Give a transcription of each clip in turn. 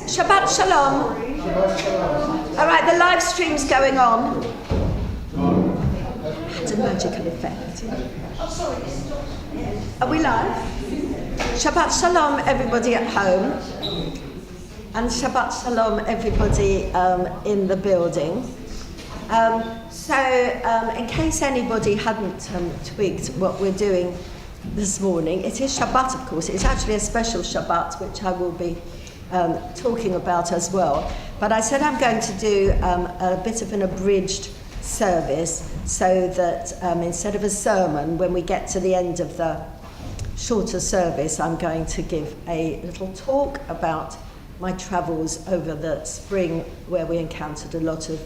Shabbat Shalom. All right, the live stream's going on. It's a magical effect. Are we live? Shabbat Shalom, everybody at home. And Shabbat Shalom, everybody in the building. In case anybody hadn't twigged what we're doing this morning, it is Shabbat, of course. It's actually a special Shabbat, which I will be talking about as well. But I said I'm going to do a bit of an abridged service so that instead of a sermon, when we get to the end of the shorter service, I'm going to give a little talk about my travels over the spring where we encountered a lot of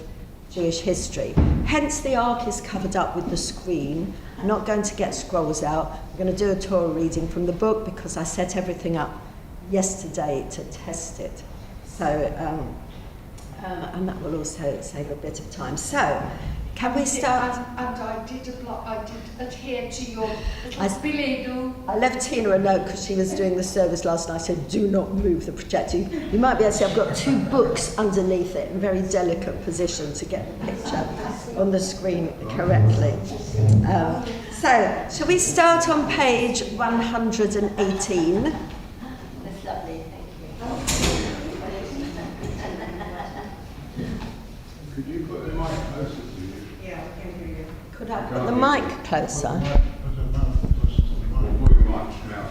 Jewish history. Hence the ark is covered up with the screen. I'm not going to get scrolls out. I'm going to do a Torah reading from the book because I set everything up yesterday to test it. So, and that will also save a bit of time. So, can we start? And I did adhere to your billet. I left Tina a note because she was doing the service last night. I said, do not move the projector. You might be able to see I've got two books underneath it in a very delicate position to get the picture on the screen correctly. So, shall we start on page 118? That's lovely, thank you. Could you put the mic closer to you? Yeah, I can hear you. Could I put the mic closer?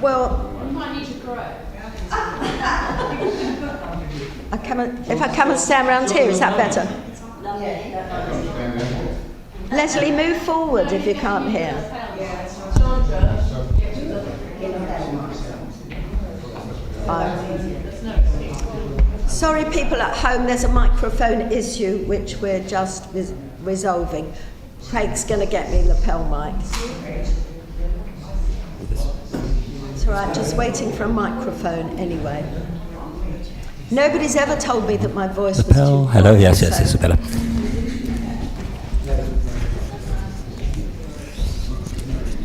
Well, You might need to grow. if I come and stand around here, is that better? Leslie, move forward if you can't hear. Sorry, people at home, there's a microphone issue which we're just resolving. Craig's going to get me lapel mic. It's all right, just waiting for a microphone anyway. Nobody's ever told me that my voice was too Hello, high, yes, so- it's better.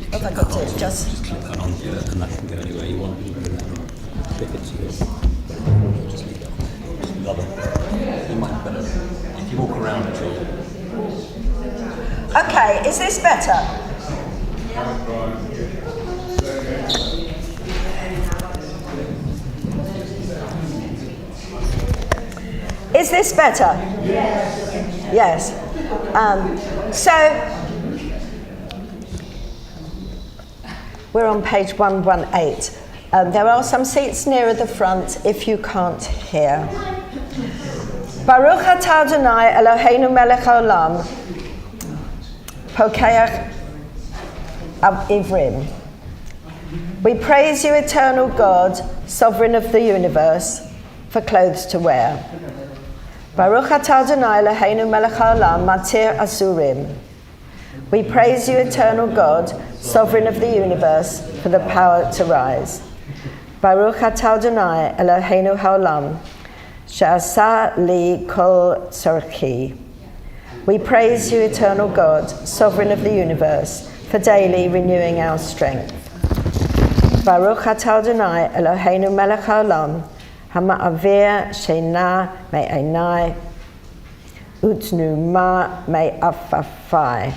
What have I got to do? Just Click that on, and that can go anywhere you want. Click it to your... Just leave it on. Love it. You might better, if you walk around at all. Okay, is this better? Is this better? Yes. So, we're on page 118. There are some seats nearer the front if you can't hear. Baruch atah Adonai Eloheinu melech haolam, pokeach ivrim. We praise you, eternal God, sovereign of the universe, for clothes to wear. Baruch atah Adonai Eloheinu melech haolam, matir asurim. We praise you, eternal God, sovereign of the universe, for the power to rise. Baruch atah Adonai Eloheinu haolam, she'asa li kol tzorchi. We praise you, eternal God, sovereign of the universe, for daily renewing our strength. Baruch atah Adonai Eloheinu melech haolam, hama'avir sheina me'einai, utnuma me'afafai.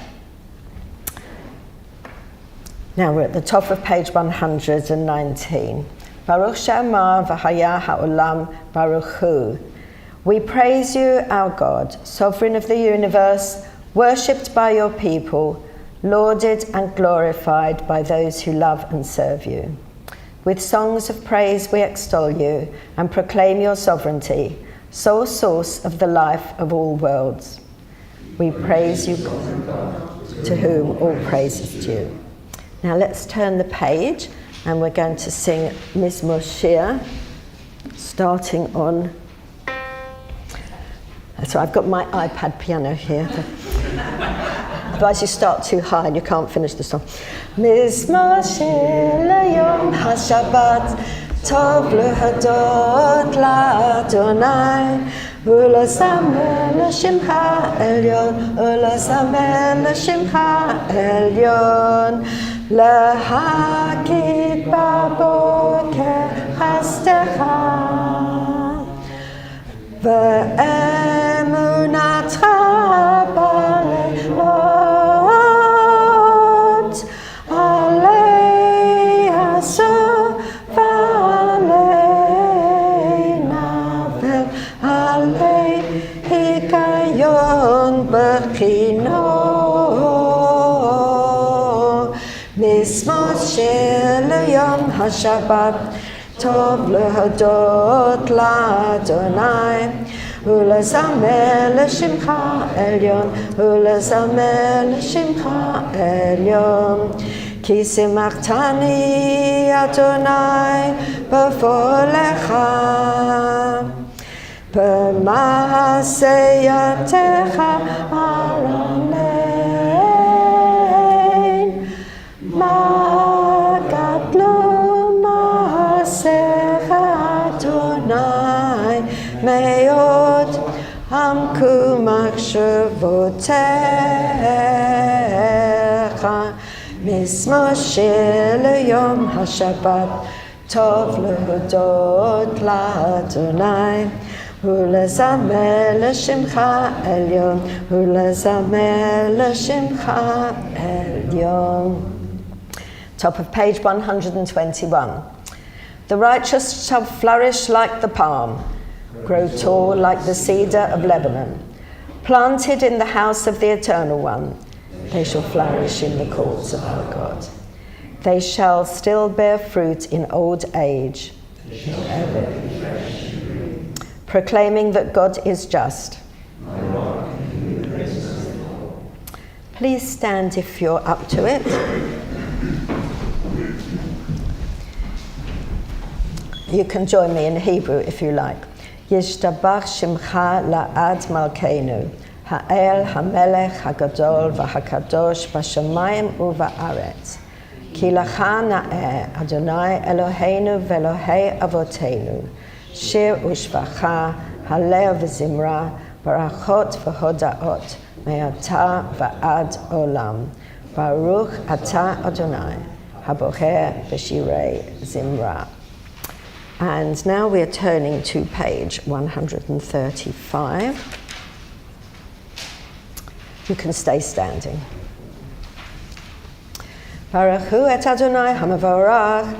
Now we're at the top of page 119. Baruch she'amar v'haya ha'olam baruch hu. We praise you, our God, sovereign of the universe, worshipped by your people, lauded and glorified by those who love and serve you. With songs of praise we extol you and proclaim your sovereignty, sole source of the life of all worlds. We praise you, God, to whom all praise is due. Now let's turn the page and we're going to sing Mizmor Shir, starting on... So I've got my iPad piano here. Otherwise you start too high and you can't finish the song. Mizmor Shir leyom haShabbat, tov lehadot la'Adonai, ולזמר לשמך העליון, ולזמר לשמך העליון, להגיד בבוקר חסדך, ואמונתך בלילות, עלי הסוף ועלי נבל, עלי היגיון בחינו. מזמור של יום השבת, טוב להודות לאדוני, ולזמר לשמך עליון, ולזמר לשמך עליון. כי שימחתני אדוני בפועלך, במעשייתך ארנן. מה גדלו מעשיך אדוני, מאוד עמקו מחשבותיך. מזמור של יום השבת, טוב להודות לאדוני, ולזמר לשמך עליון, ולזמר לשמך עליון. Top of page 121. The righteous shall flourish like the palm, grow tall like the cedar of Lebanon. Planted in the house of the Eternal One, they shall flourish in the courts of our God. They shall still bear fruit in old age, proclaiming that God is just. Please stand if you're up to it. You can join me in Hebrew if you like. Yishtabach shimcha la'ad malkeinu, ha'el ha'melech ha'gadol v'ha'kadosh b'shamayim u'va'aretz. Ki lacha na'eh Adonai Eloheinu v'Elohei avotenu, shir u'shvacha, halel v'zimra, barachot v'hodaot, me'ata v'ad olam. Baruch ata Adonai, habocher b'shirei zimra. And now we're turning to page 135. You can stay standing. Baruch hu et Adonai hamavarach.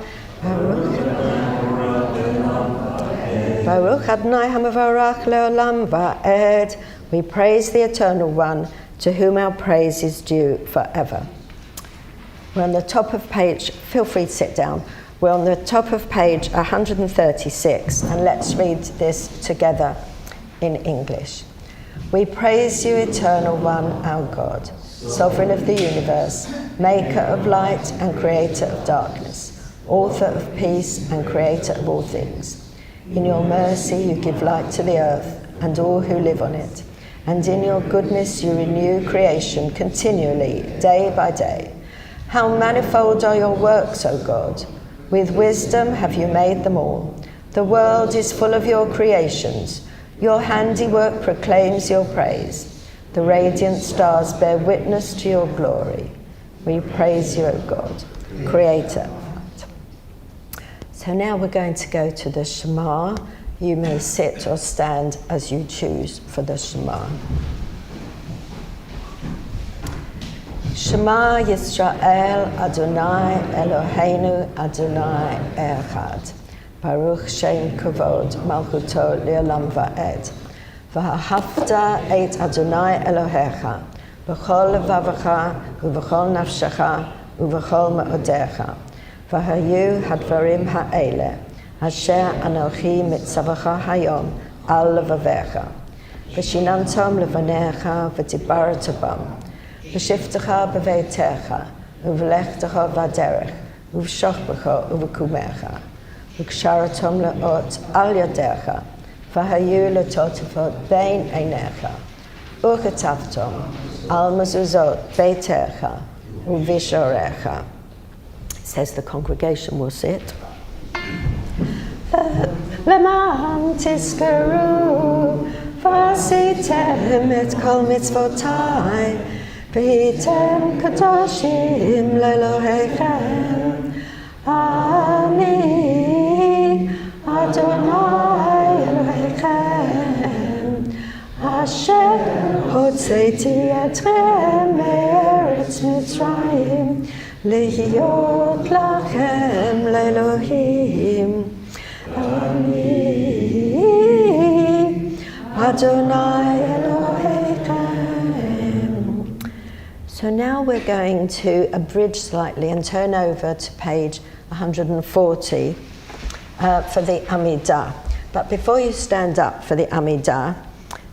Baruch Adonai hamavarach leolam va'ed. We praise the Eternal One, to whom our praise is due forever. We're on the top of page, feel free to sit down. We're on the top of page 136, and let's read this together in English. We praise you, Eternal One, our God, Sovereign of the universe, Maker of light and Creator of darkness, Author of peace and Creator of all things. In your mercy you give light to the earth and all who live on it, and in your goodness you renew creation continually, day by day. How manifold are your works, O God! With wisdom have you made them all. The world is full of your creations. Your handiwork proclaims your praise. The radiant stars bear witness to your glory. We praise you, O God, Creator. So now we're going to go to the Shema. You may sit or stand as you choose for the Shema. Shema Yisrael, Adonai Eloheinu, Adonai Echad. Baruch Shem Kavod, Malchuto Le'olam Va'ed. V'ahavta et Adonai Elohecha, v'chol levavecha, u'v'chol nafshecha, u'v'chol me'odecha. V'hayu hadvarim ha'ele, asher anochi mitzavacha hayom, al levavecha. V'shinantom levanecha, v'tibarata bam. V'shiftecha b'veitecha, u'v'lechtecha v'aderech, u'v'shochbecha, u'v'kumecha. V'ksharatom le'ot al yadecha, v'hayu le'totefot bein einecha. U'chetavtom al mezuzot beitecha, u'vishorecha. Says the congregation will sit. Leman tizkaru, v'asitem et kol mitzvotai, v'hitem kadoshim le'Elohechem. Ani Adonai Elohechem, אשר הוצאתי אתכם מארץ מצרים, להיות לכם לאלוהים. אני Adonai Elohechem. So now we're going to abridge slightly and turn over to page 140 for the Amidah. But before you stand up for the Amidah,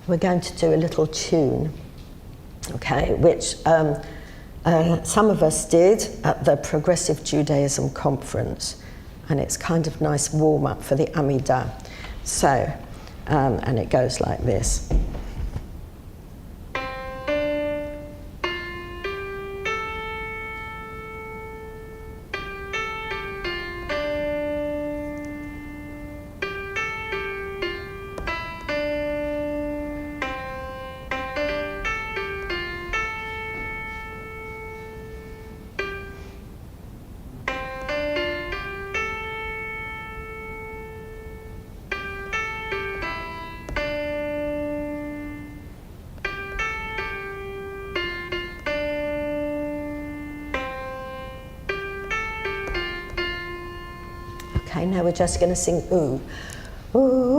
we're going to do a little tune, okay, which some of us did at the Progressive Judaism Conference, and it's kind of nice warm-up for the Amidah. So, and it goes like this. Okay, now we're just going to sing ooh. Ooh.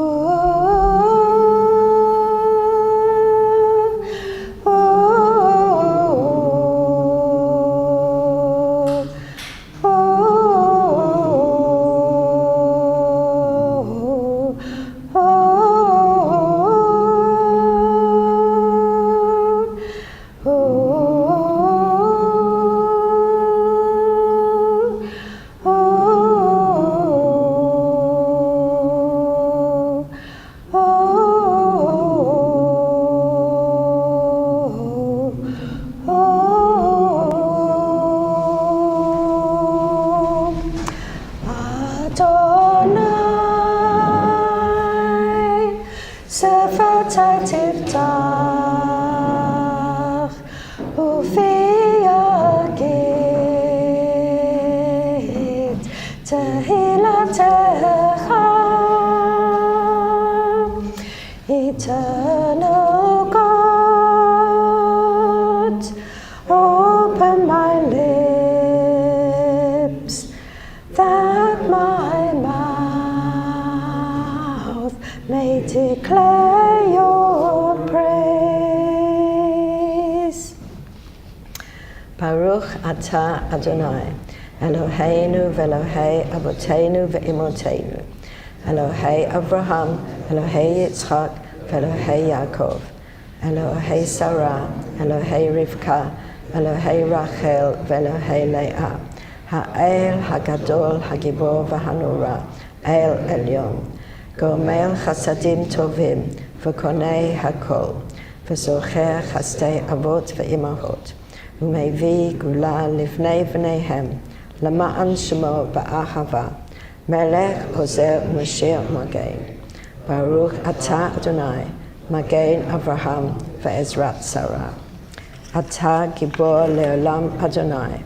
Eternal God, open my lips, that my mouth may declare your praise. Baruch atah Adonai, Eloheinu ve'Elohei Avoteinu ve'Imotenu, Elohei Avraham, Elohei Yitzchak, Elohei Yaakov, Elohei Sarah, Elohei Rivka, Elohei Rachel, Elohei Leah, Ha'el Hagadol Hagibor V'Hanura, El Elyon, Gomel Chasadim Tovim, V'Konei Hakol, V'Zocher Chastei Avot V'Imahot, U'Mevi Gula Livnei V'neihem, Lama'an Shemo Ba'ahava, Melech Ozer Mashir Magen. Baruch atah Adonai, Magen Avraham ve'ezrat Sarah. Atah Gibor le'olam Adonai,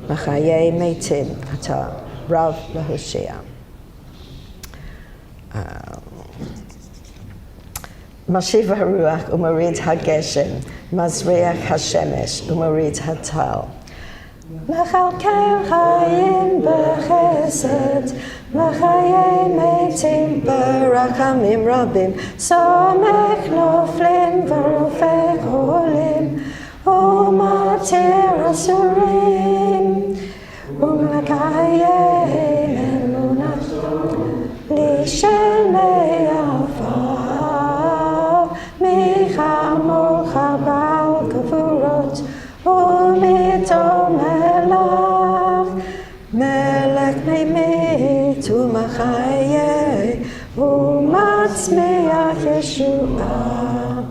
Machayei meitim atah Rav Lahoshia. Mashiv haruach u'marid hageshem, Mazriach hashemesh u'marid hatal. Mechalkel chayim b'chesed, Machayei meitim ברחמים רבים, סומך נופלים ורופא חולים, ומתיר אסורים, ומקיים אמונת לשלמי עפר, מחמוך בעל גבורות, ומתום מלך, מלך מימית ומחיה, ומצמיח ישועה.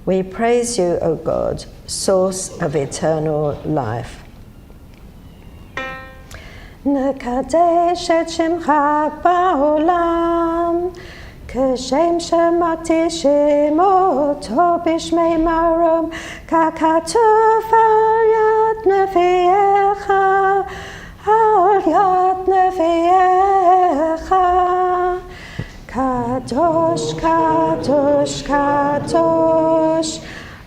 We praise you, O God, source of eternal life. נקדש את שמך בעולם, כשם שמקדישים אותו בשמי מרום, ככתוב על יד נביאך, על יד נביאך. Kadosh, Kadosh, Kadosh,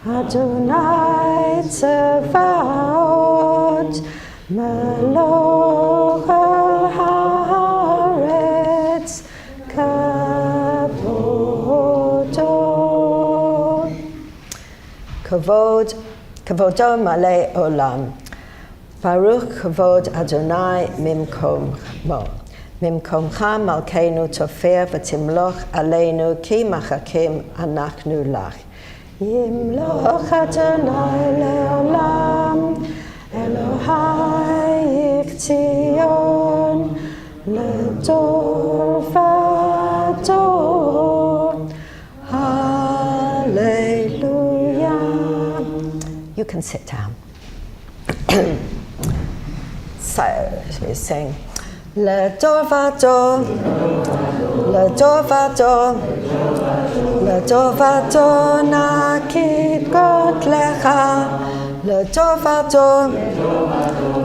Adonai Tzevaot, Melech haaretz, Kavodo. Kavodo malei olam. Baruch kavod Adonai mimkommo. Mimkomcha malkeinu tofir v'timloch aleinu ki machakim anachnu lach. Yimloch Adonai leolam, Elohai Zion, ledor vador. Hallelujah. You can sit down. So we sing Le Dorvado, Le Dorvado, Le Dorvado Nakid God Lecha, Le Dorvado,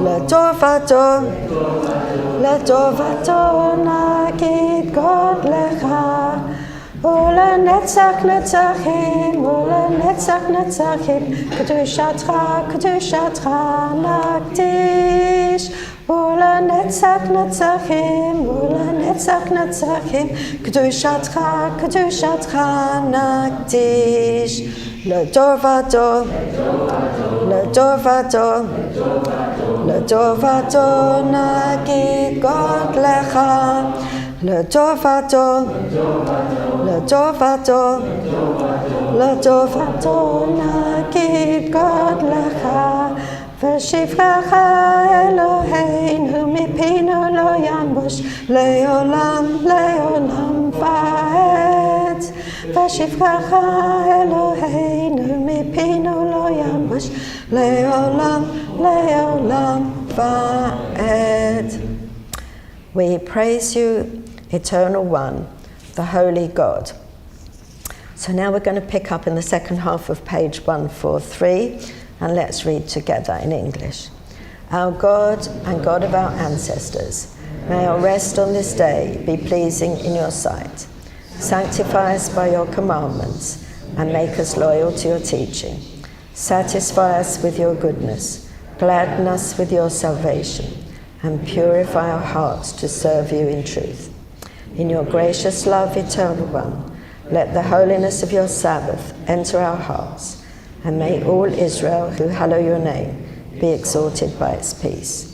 Le Dorvado, Le Dorvado Nakid God Lecha. Ula netzach netzachim, ula netzach netzachim, kedushatcha, kedushatcha nakdish. Ula netzach netzachim, ula netzach netzachim, kedushatcha, kedushatcha nakdish. Le dorvado, le dorvado, le dorvado nagid God lecha. Le dorvado, le dorvado, le dorvado nagid God lecha. V'shivchacha Eloheinu mipinu lo yanbush leolam leolam va'ed. V'shivchacha Eloheinu mipinu lo yanbush leolam leolam va'ed. We praise you, Eternal One, the Holy God. So now we're going to pick up in the second half of page 143, and let's read together in English. Our God and God of our ancestors, may our rest on this day be pleasing in your sight. Sanctify us by your commandments and make us loyal to your teaching. Satisfy us with your goodness, gladden us with your salvation, and purify our hearts to serve you in truth. In your gracious love, Eternal One, let the holiness of your Sabbath enter our hearts, and may all Israel who hallow your name be exalted by its peace.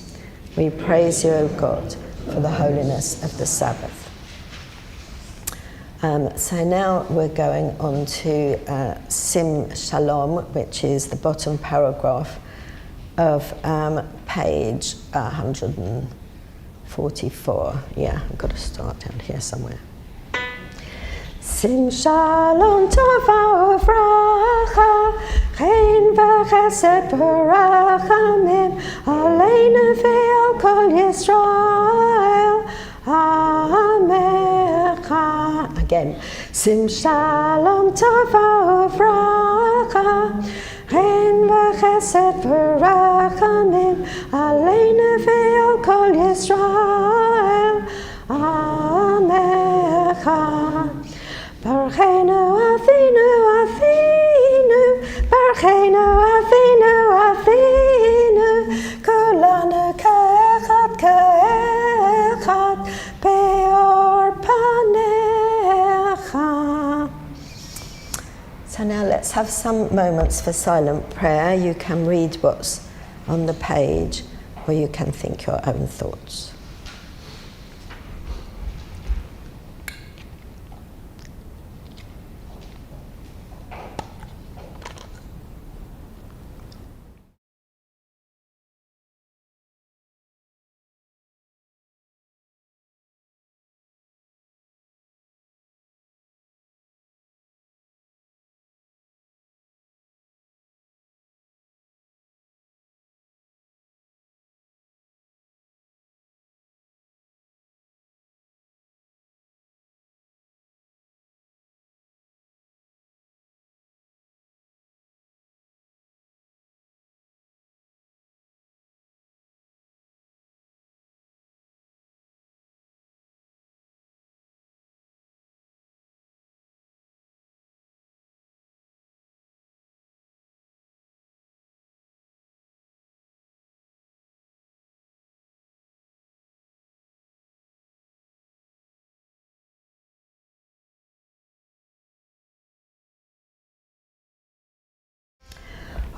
We praise you, O God, for the holiness of the Sabbath. So now we're going on to Sim Shalom, which is the bottom paragraph of page 144. Yeah, I've got to start down here somewhere. Sim shalom tova uvracha, chen v'chesed v'rachamim, aleinu ve'al kol Yisrael, amecha. Again, sim shalom tova uvracha, chen v'chesed v'rachamim, aleinu ve'al kol Yisrael, amecha. Baruchenu Avinu Avinu, Baruchenu Avinu Avinu, kulanu ka'echad ka'echad, be'or panecha. So now let's have some moments for silent prayer. You can read what's on the page, or you can think your own thoughts.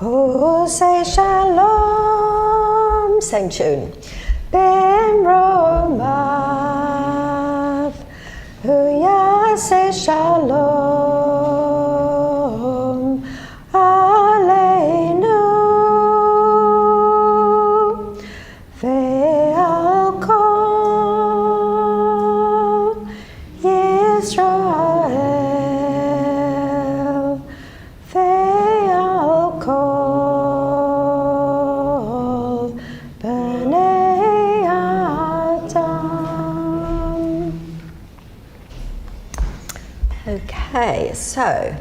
Oh, say shalom, same tune. B'romav, Huya say shalom, Aleinu, Ve'al kol Yisrael, Ve'al kol B'nei Adam. Okay, so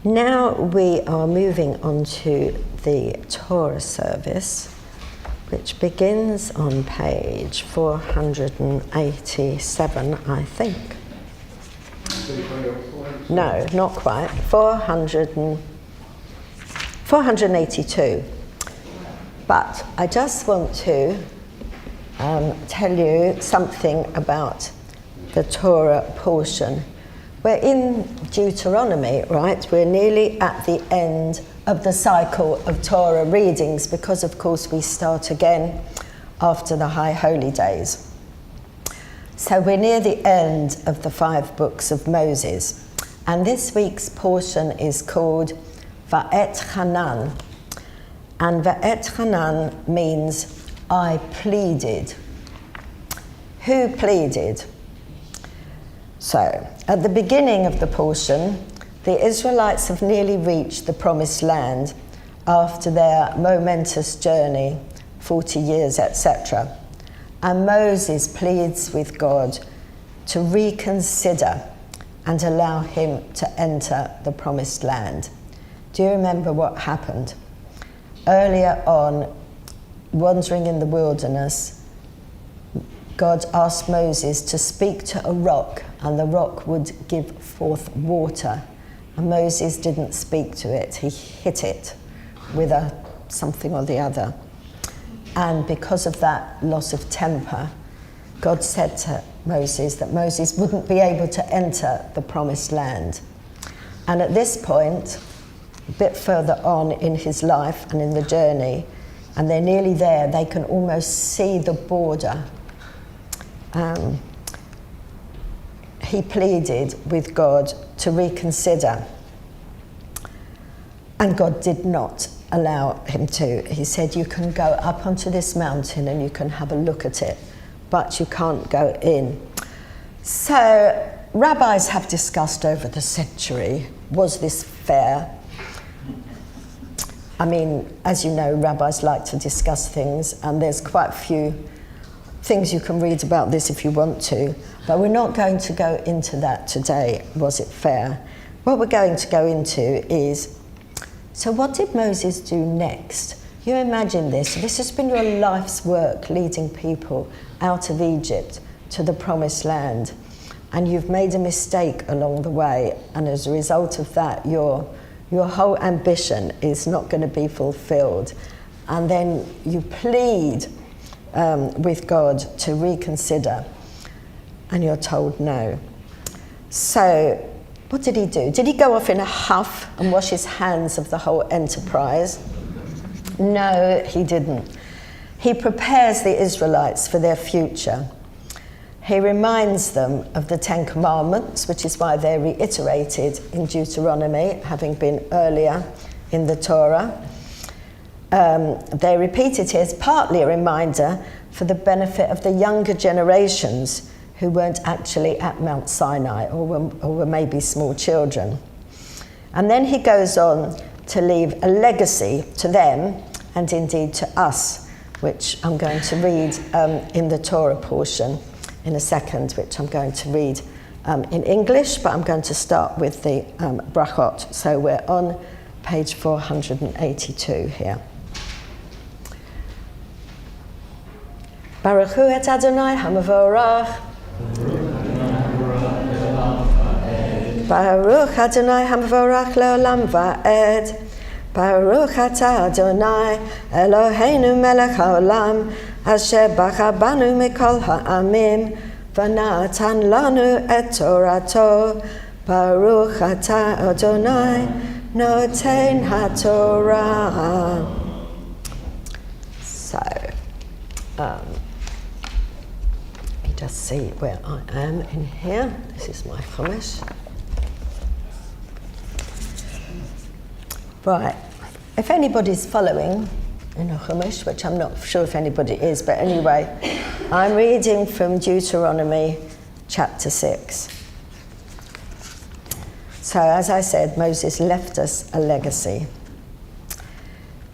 now we are moving on to the Torah service, which begins on page 487, I think. No, not quite. 482. But I just want to tell you something about the Torah portion. We're in Deuteronomy, right? We're nearly at the end of the cycle of Torah readings because, of course, we start again after the High Holy Days. So we're near the end of the 5 books of Moses. And this week's portion is called Va'et Hanan. And Va'et Hanan means I pleaded. Who pleaded? So, at the beginning of the portion, the Israelites have nearly reached the Promised Land after their momentous journey, 40 years, etc. And Moses pleads with God to reconsider and allow him to enter the Promised Land. Do you remember what happened? Earlier on, wandering in the wilderness, God asked Moses to speak to a rock, and the rock would give forth water. And Moses didn't speak to it, he hit it with something or the other. And because of that loss of temper, God said to Moses that Moses wouldn't be able to enter the Promised Land. And at this point, a bit further on in his life and in the journey, and they're nearly there, they can almost see the border. He pleaded with God to reconsider, and God did not allow him to. He said, you can go up onto this mountain and you can have a look at it, but you can't go in. So rabbis have discussed over the century, was this fair? I mean, as you know, rabbis like to discuss things, and there's quite a few things you can read about this if you want to, but we're not going to go into that today. Was it fair? What we're going to go into is, so what did Moses do next? You imagine this. This has been your life's work, leading people out of Egypt to the Promised Land, and you've made a mistake along the way, and as a result of that, your whole ambition is not going to be fulfilled. And then you plead with God to reconsider, and you're told no. So what did he do? Did he go off in a huff and wash his hands of the whole enterprise? No, he didn't. He prepares the Israelites for their future. He reminds them of the 10 Commandments, which is why they're reiterated in Deuteronomy, having been earlier in the Torah. They're repeated here as partly a reminder for the benefit of the younger generations who weren't actually at Mount Sinai or were maybe small children. And then he goes on to leave a legacy to them and indeed to us, which I'm going to read in the Torah portion in a second, which I'm going to read in English, but I'm going to start with the brachot. So we're on page 482 here. Baruch hu et Adonai hamavorach. Baruch Adonai hamavorach leolam va'ed. Baruch atah Adonai Eloheinu melech haolam asher bacha banu mikol ha'amim v'natan lanu et torato. Baruch atah Adonai Noten HaTorah. So, let me just see where I am in here. This is my Chumash. Right, if anybody's following in a Chumash, which I'm not sure if anybody is, but anyway, I'm reading from Deuteronomy chapter 6. So, as I said, Moses left us a legacy.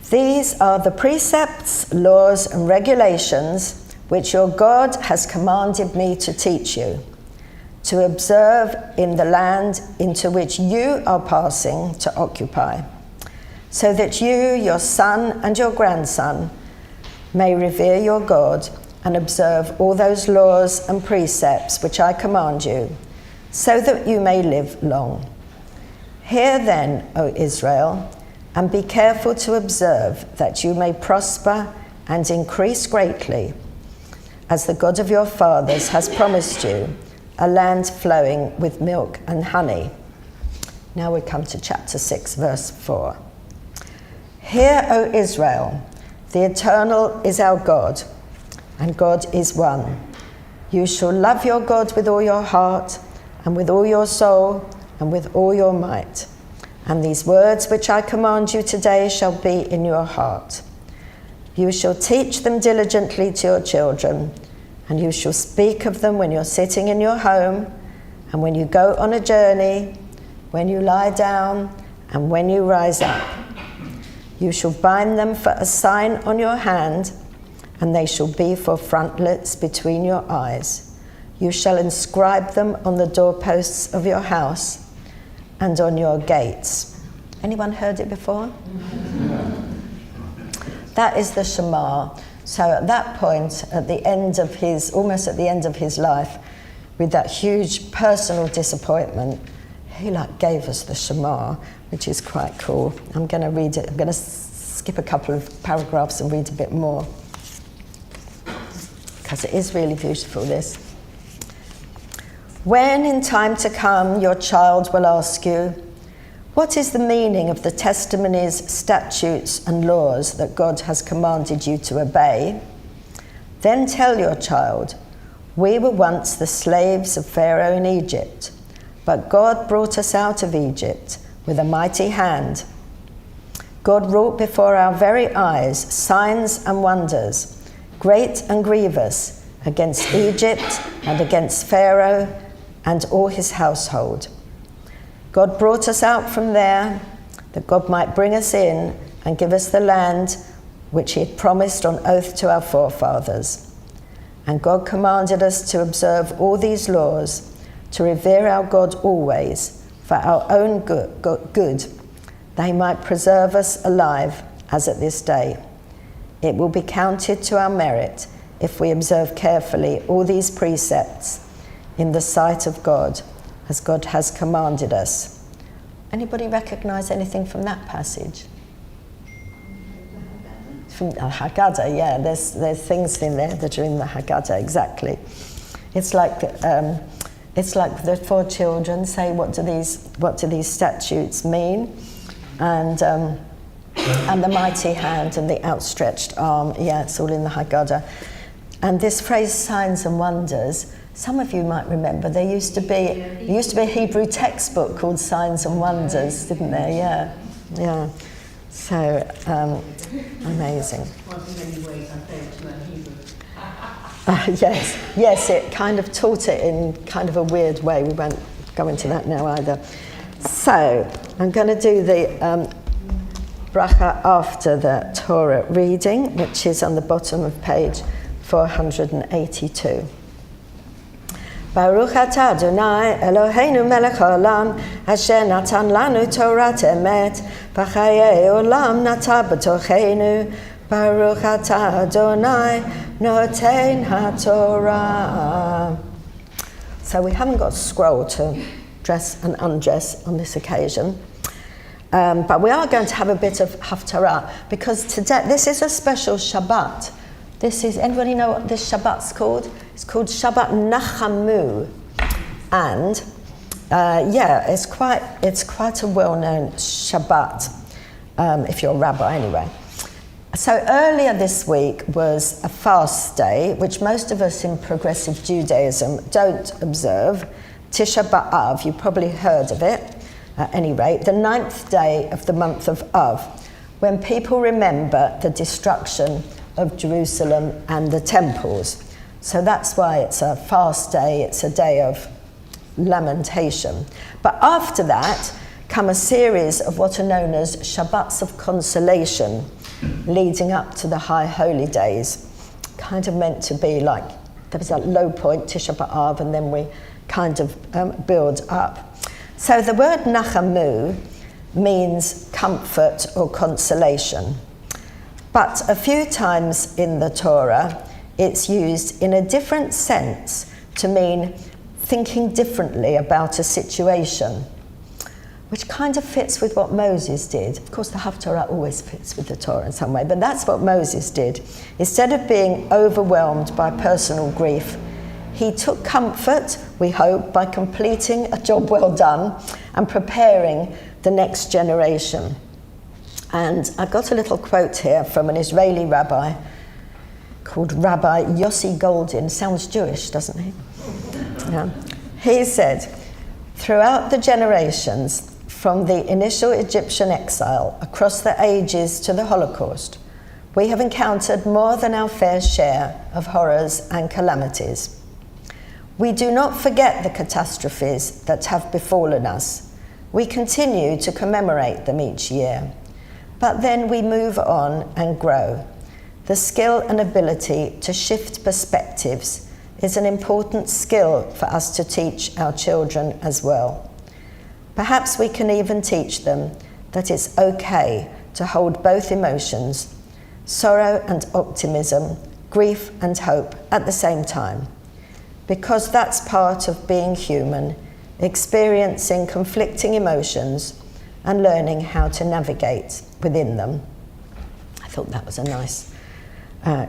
These are the precepts, laws, and regulations which your God has commanded me to teach you, to observe in the land into which you are passing to occupy, so that you, your son, and your grandson may revere your God and observe all those laws and precepts which I command you, so that you may live long. Hear then, O Israel, and be careful to observe that you may prosper and increase greatly, as the God of your fathers has promised you, a land flowing with milk and honey. Now we come to chapter 6, verse 4. Hear, O Israel, the Eternal is our God, and God is one. You shall love your God with all your heart, and with all your soul, and with all your might. And these words which I command you today shall be in your heart. You shall teach them diligently to your children, and you shall speak of them when you're sitting in your home, and when you go on a journey, when you lie down, and when you rise up. You shall bind them for a sign on your hand, and they shall be for frontlets between your eyes. You shall inscribe them on the doorposts of your house and on your gates. Anyone heard it before? That is the Shema. So at that point, at the end of almost at the end of his life, with that huge personal disappointment, he gave us the Shema, which is quite cool. I'm going to read it. I'm going to skip a couple of paragraphs and read a bit more, because it is really beautiful, this. When in time to come your child will ask you, what is the meaning of the testimonies, statutes, and laws that God has commanded you to obey? Then tell your child, we were once the slaves of Pharaoh in Egypt, but God brought us out of Egypt with a mighty hand. God wrought before our very eyes signs and wonders, great and grievous, against Egypt and against Pharaoh and all his household. God brought us out from there, that God might bring us in and give us the land which he had promised on oath to our forefathers. And God commanded us to observe all these laws, to revere our God always, for our own good, that he might preserve us alive as at this day. It will be counted to our merit if we observe carefully all these precepts in the sight of God, as God has commanded us. Anybody recognize anything from that passage? From the Haggadah, yeah, there's things in there that are in the Haggadah, exactly. It's like the 4 children say, what do these statutes mean? And the mighty hand and the outstretched arm, yeah, it's all in the Haggadah. And this phrase, signs and wonders, some of you might remember, there used to be a Hebrew textbook called Signs and Wonders, didn't there? Yeah. So, amazing. One of the many ways I failed to learn Hebrew. Yes, it kind of taught it in kind of a weird way. We won't go into that now either. So, I'm going to do the bracha after the Torah reading, which is on the bottom of page 482. Baruch atah Adonai Eloheinu melech haolam asher natan lanu Torat emet v'chayei olam nata b'tocheinu Baruch atah Adonai noten haTorah. So we haven't got a scroll to dress and undress on this occasion, but we are going to have a bit of haftarah, because today this is a special Shabbat. Anybody know what this Shabbat's called? It's called Shabbat Nachamu. And Yeah, it's quite a well-known Shabbat, if you're a rabbi anyway. So earlier this week was a fast day, which most of us in progressive Judaism don't observe, Tisha B'Av. You've probably heard of it, at any rate, the 9th day of the month of Av, when people remember the destruction of Jerusalem and the temples. So that's why it's a fast day, it's a day of lamentation. But after that come a series of what are known as Shabbats of consolation, leading up to the High Holy Days. Kind of meant to be like, there was a low point, Tisha B'Av, and then we kind of build up. So the word nachamu means comfort or consolation. But a few times in the Torah, it's used in a different sense to mean thinking differently about a situation, which kind of fits with what Moses did. Of course, the Haftarah always fits with the Torah in some way, but that's what Moses did. Instead of being overwhelmed by personal grief, he took comfort, we hope, by completing a job well done and preparing the next generation. And I've got a little quote here from an Israeli rabbi called Rabbi Yossi Goldin. Sounds Jewish, doesn't he? Yeah. He said, throughout the generations, from the initial Egyptian exile across the ages to the Holocaust, we have encountered more than our fair share of horrors and calamities. We do not forget the catastrophes that have befallen us. We continue to commemorate them each year. But then we move on and grow. The skill and ability to shift perspectives is an important skill for us to teach our children as well. Perhaps we can even teach them that it's okay to hold both emotions, sorrow and optimism, grief and hope at the same time, because that's part of being human, experiencing conflicting emotions and learning how to navigate within them. I thought that was a nice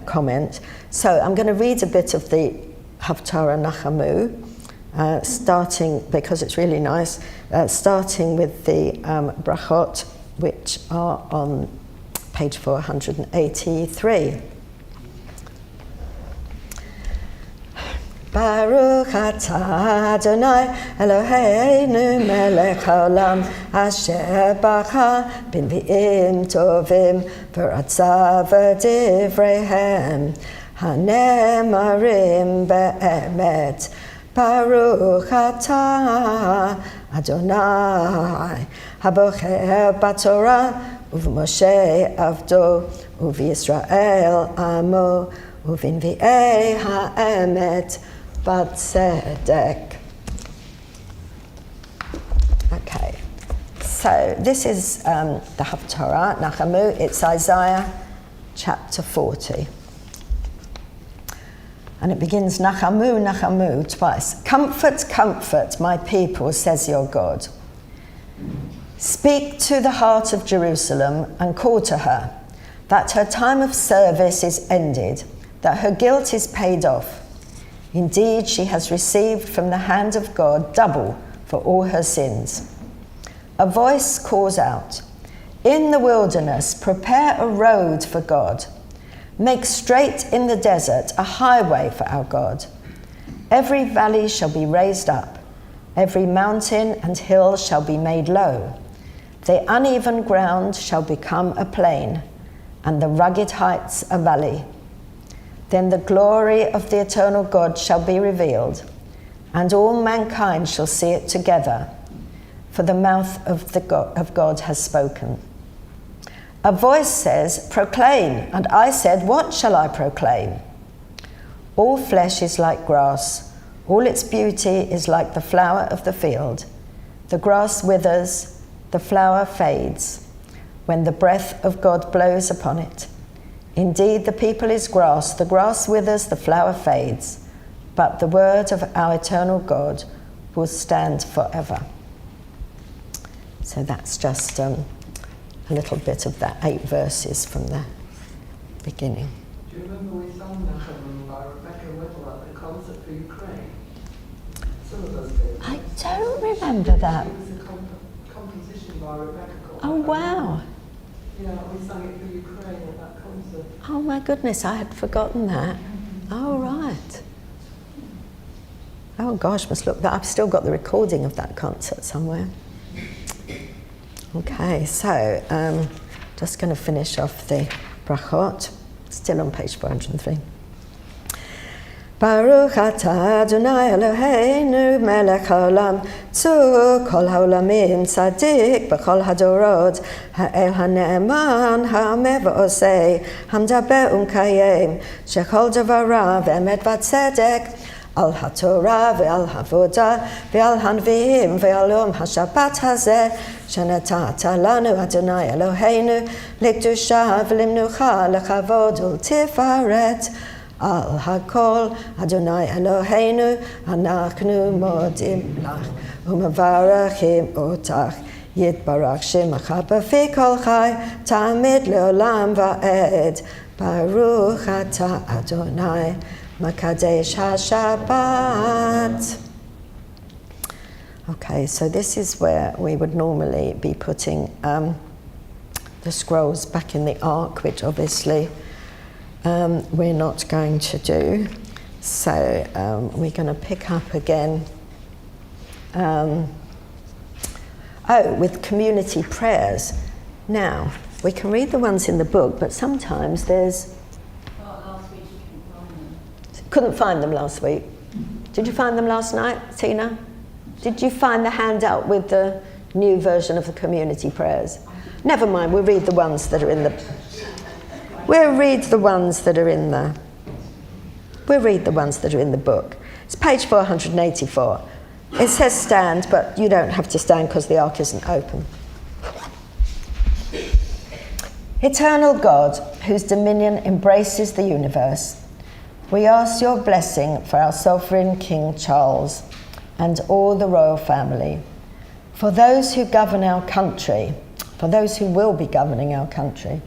comment. So I'm going to read a bit of the Haftarah Nachamu, starting, because it's really nice, starting with the brachot, which are on page 483. Baruch atah Adonai Eloheinu melech haolam asher bacha b'nvi'im tovim v'ratzav v'divreihem hanemarim be'emet. Baruch atah Adonai habocher b'Torah uv'Moshe avdo uv'Yisrael amo uv'nvi'ei ha'emet b'tzedek. Okay, so this is the Haftarah Nachamu. It's Isaiah chapter 40. And it begins, Nachamu, Nachamu, twice. Comfort, comfort, my people, says your God. Speak to the heart of Jerusalem and call to her that her time of service is ended, that her guilt is paid off. Indeed, she has received from the hand of God double for all her sins. A voice calls out, in the wilderness, prepare a road for God. Make straight in the desert a highway for our God. Every valley shall be raised up, every mountain and hill shall be made low. The uneven ground shall become a plain, and the rugged heights a valley. Then the glory of the eternal God shall be revealed, and all mankind shall see it together, for the mouth of God has spoken. A voice says, proclaim, and I said, what shall I proclaim? All flesh is like grass, all its beauty is like the flower of the field. The grass withers, the flower fades, when the breath of God blows upon it. Indeed, the people is grass, the grass withers, the flower fades, but the word of our eternal God will stand forever. So that's just a little bit of that 8 verses from the beginning. Do you remember we sung Nachamu by Rebecca Whittle at the concert for Ukraine? Some of us did. I don't remember that. It was a composition by Rebecca. Oh, wow. Yeah, we sang it for Ukraine at that concert. Oh, my goodness, I had forgotten that. Oh, right. Oh, gosh, must look that. I've still got the recording of that concert somewhere. Okay, so just going to finish off the brachot, still on page 403. Baruch atah Adonai Eloheinu melech haolam tzur kol haolamim tzadik b'chol hadorot ha'el ha'ne'eman ha'ameh v'osei hamdaber u'mkayem shechol davarav emet v'tzedek al haTorah ve'al havodah ve'al hanviim ve'al yom haShabbat hazeh shenatata lanu Adonai Eloheinu likdusha v'limnucha lechavod u'tifaret al hakol Adonai Eloheinu anachnu modim lach u'mavarachim otach yitbarach shemach b'fi kol chai ta'amid le'olam va'ed baruch atah Adonai Makadesh HaShabbat. Okay, so this is where we would normally be putting the scrolls back in the ark, which obviously we're not going to do. So we're going to pick up again with community prayers. Now, we can read the ones in the book, but sometimes there's... Couldn't find them last week. Did you find them last night, Tina? Did you find the handout with the new version of the community prayers? Never mind, we'll read the ones that are in the... We'll read the ones that are in the book. It's page 484. It says stand, but you don't have to stand because the ark isn't open. Eternal God, whose dominion embraces the universe, we ask your blessing for our sovereign King Charles and all the royal family, for those who govern our country, for those who will be governing our country,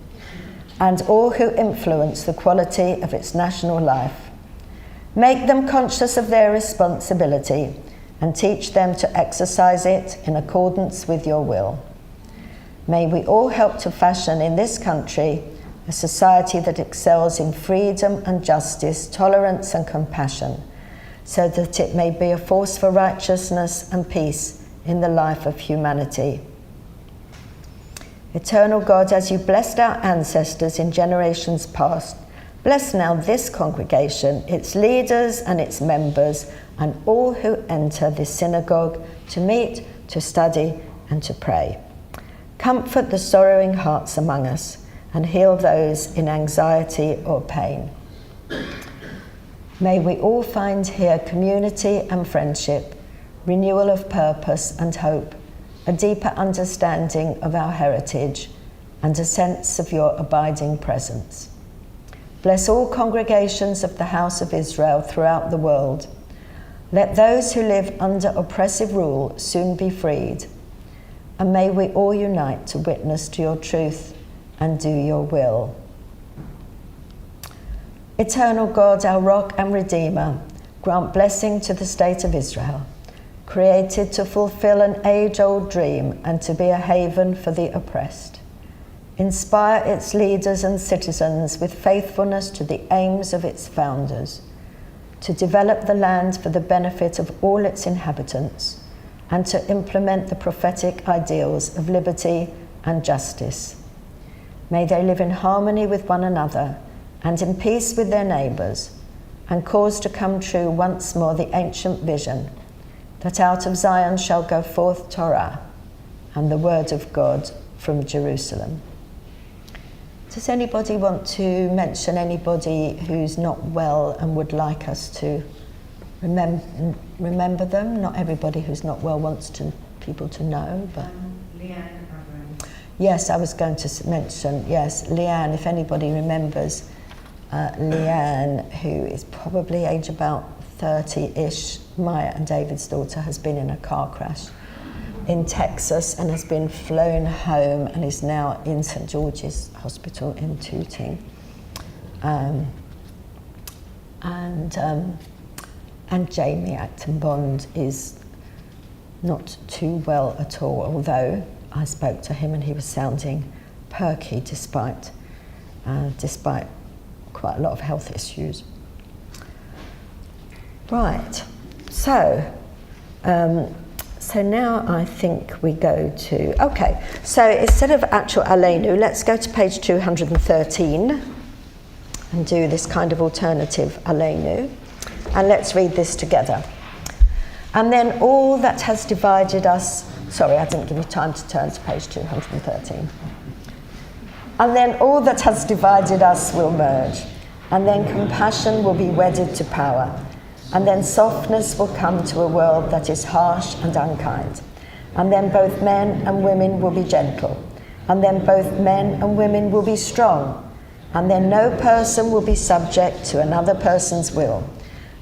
and all who influence the quality of its national life. Make them conscious of their responsibility and teach them to exercise it in accordance with your will. May we all help to fashion in this country a society that excels in freedom and justice, tolerance and compassion, so that it may be a force for righteousness and peace in the life of humanity. Eternal God, as you blessed our ancestors in generations past, bless now this congregation, its leaders and its members, and all who enter this synagogue to meet, to study, and to pray. Comfort the sorrowing hearts among us, and heal those in anxiety or pain. May we all find here community and friendship, renewal of purpose and hope, a deeper understanding of our heritage, and a sense of your abiding presence. Bless all congregations of the House of Israel throughout the world. Let those who live under oppressive rule soon be freed, and may we all unite to witness to your truth and do your will. Eternal God, our rock and redeemer, grant blessing to the state of Israel, created to fulfill an age-old dream and to be a haven for the oppressed. Inspire its leaders and citizens with faithfulness to the aims of its founders, to develop the land for the benefit of all its inhabitants, and to implement the prophetic ideals of liberty and justice. May they live in harmony with one another and in peace with their neighbours, and cause to come true once more the ancient vision that out of Zion shall go forth Torah and the word of God from Jerusalem. Does anybody want to mention anybody who's not well and would like us to remember them? Not everybody who's not well wants people to know, but... Leanne. Yes, I was going to mention, yes, Leanne, if anybody remembers Leanne, who is probably age about 30-ish, Maya and David's daughter, has been in a car crash in Texas and has been flown home and is now in St. George's Hospital in Tooting. And Jamie Acton Bond is not too well at all, although I spoke to him and he was sounding perky despite quite a lot of health issues. Right, so now I think we go to, okay, so instead of actual Aleinu, let's go to page 213 and do this kind of alternative Aleinu, and let's read this together. And then all that has divided us, sorry, I didn't give you time to turn to page 213. And then all that has divided us will merge, and then compassion will be wedded to power, and then softness will come to a world that is harsh and unkind, and then both men and women will be gentle, and then both men and women will be strong, and then no person will be subject to another person's will,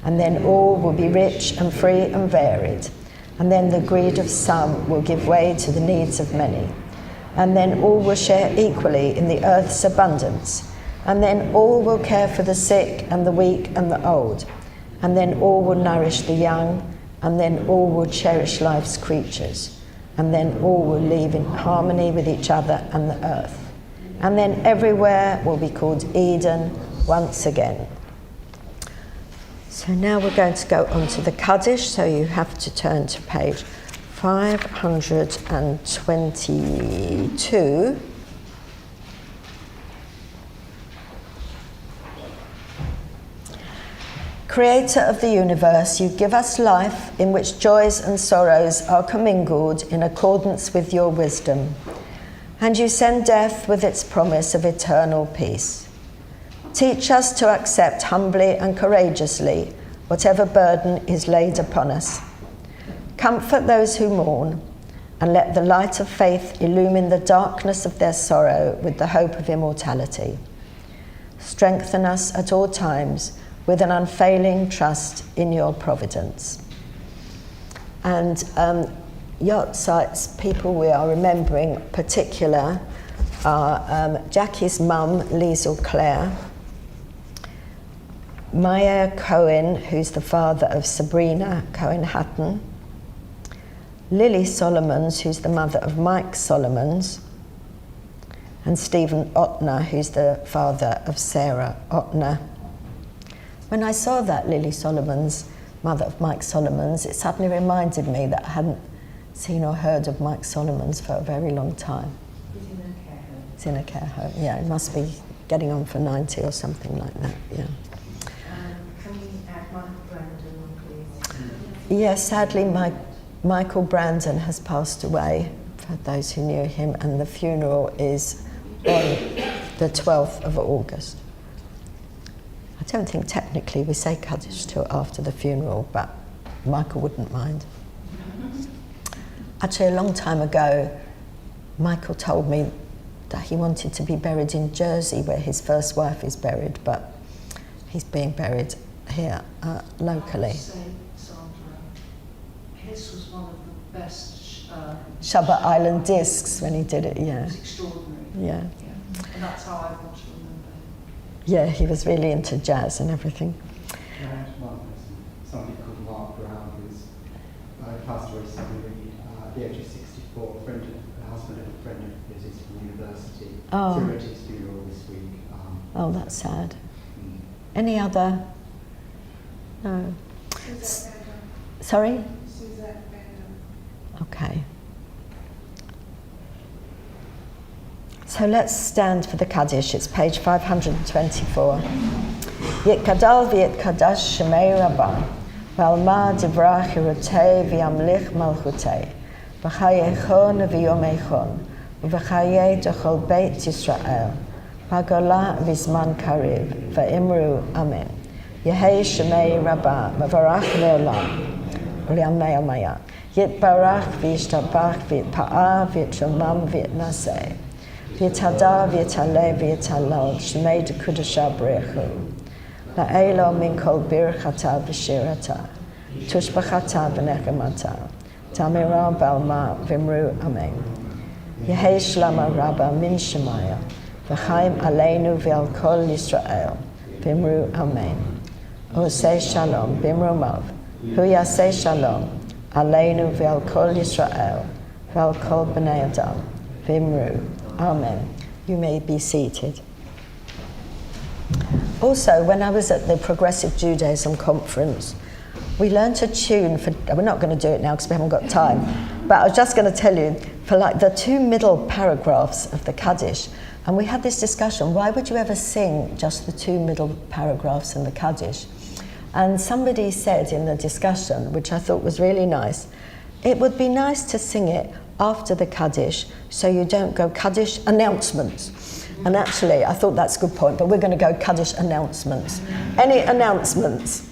and then all will be rich and free and varied, and then the greed of some will give way to the needs of many, and then all will share equally in the earth's abundance, and then all will care for the sick and the weak and the old, and then all will nourish the young, and then all will cherish life's creatures, and then all will live in harmony with each other and the earth. And then everywhere will be called Eden once again. So now we're going to go on to the Kaddish, so you have to turn to page 522. Creator of the universe, you give us life in which joys and sorrows are commingled in accordance with your wisdom, and you send death with its promise of eternal peace. Teach us to accept humbly and courageously whatever burden is laid upon us. Comfort those who mourn, and let the light of faith illumine the darkness of their sorrow with the hope of immortality. Strengthen us at all times with an unfailing trust in your providence. And Yahrzeit's people we are remembering particular are Jackie's mum, Liesl Clare, Maya Cohen, who's the father of Sabrina Cohen-Hatton, Lily Solomons, who's the mother of Mike Solomons, and Stephen Ottner, who's the father of Sarah Ottner. When I saw that Lily Solomons, mother of Mike Solomons, it suddenly reminded me that I hadn't seen or heard of Mike Solomons for a very long time. He's in a care home. He's in a care home, yeah, it must be getting on for 90 or something like that, yeah. Can we add Michael Brandon on, please? Yes, sadly, Michael Brandon has passed away, for those who knew him, and the funeral is on the 12th of August. I don't think technically we say Kaddish till after the funeral, but Michael wouldn't mind. Actually, a long time ago, Michael told me that he wanted to be buried in Jersey, where his first wife is buried, but he's being buried here locally. I have to say, Sandra, his was one of the best Shabbat Island discs when he did it, yeah. It was extraordinary. Yeah. And that's how I want to remember him. Yeah, he was really into jazz and everything. I had one person, somebody called Mark Brown, who's passed away recently, at the age of 64, a husband of a friend of his from university. Oh. So we went to his funeral this week. Oh, that's sad. Any other? No. Sorry? Okay. So let's stand for the Kaddish. It's page 524. Yitkadal v'yitkadash shemei rabbah, v'alma divrach hirutei v'yamlich malchutei, v'chayechon v'yomechon, v'chayei d'chol beit Yisrael, v'agola v'zman kariv, v'imru amen. Yehei shemei rabbah, v'varach le'olam, v'yamei amaya. Yitbarach v'yishtabach v'yitpa'ah v'yitshomam v'yitnaseh. V'yitada v'yitaleh v'yitalal shmei d'kudasha b'rechu. La'elo min kol birchata v'shirata. Tushbachata v'nechemata. Tamira b'alma v'imru amen. Yehei shlama rabba min shemaya. V'chaim aleinu v'al kol Yisrael. V'imru amen. Oseh shalom b'imru mav. Hu yaseh shalom. Aleinu v'al kol Yisrael, v'al kol b'nei Adam, v'imru. Amen. You may be seated. Also, when I was at the Progressive Judaism conference, we learnt a tune for, we're not going to do it now because we haven't got time, but I was just going to tell you, for like the 2 middle paragraphs of the Kaddish, and we had this discussion, why would you ever sing just the 2 middle paragraphs in the Kaddish? And somebody said in the discussion, which I thought was really nice, it would be nice to sing it after the Kaddish, so you don't go Kaddish announcements. And actually, I thought that's a good point, but we're going to go Kaddish announcements. Any announcements?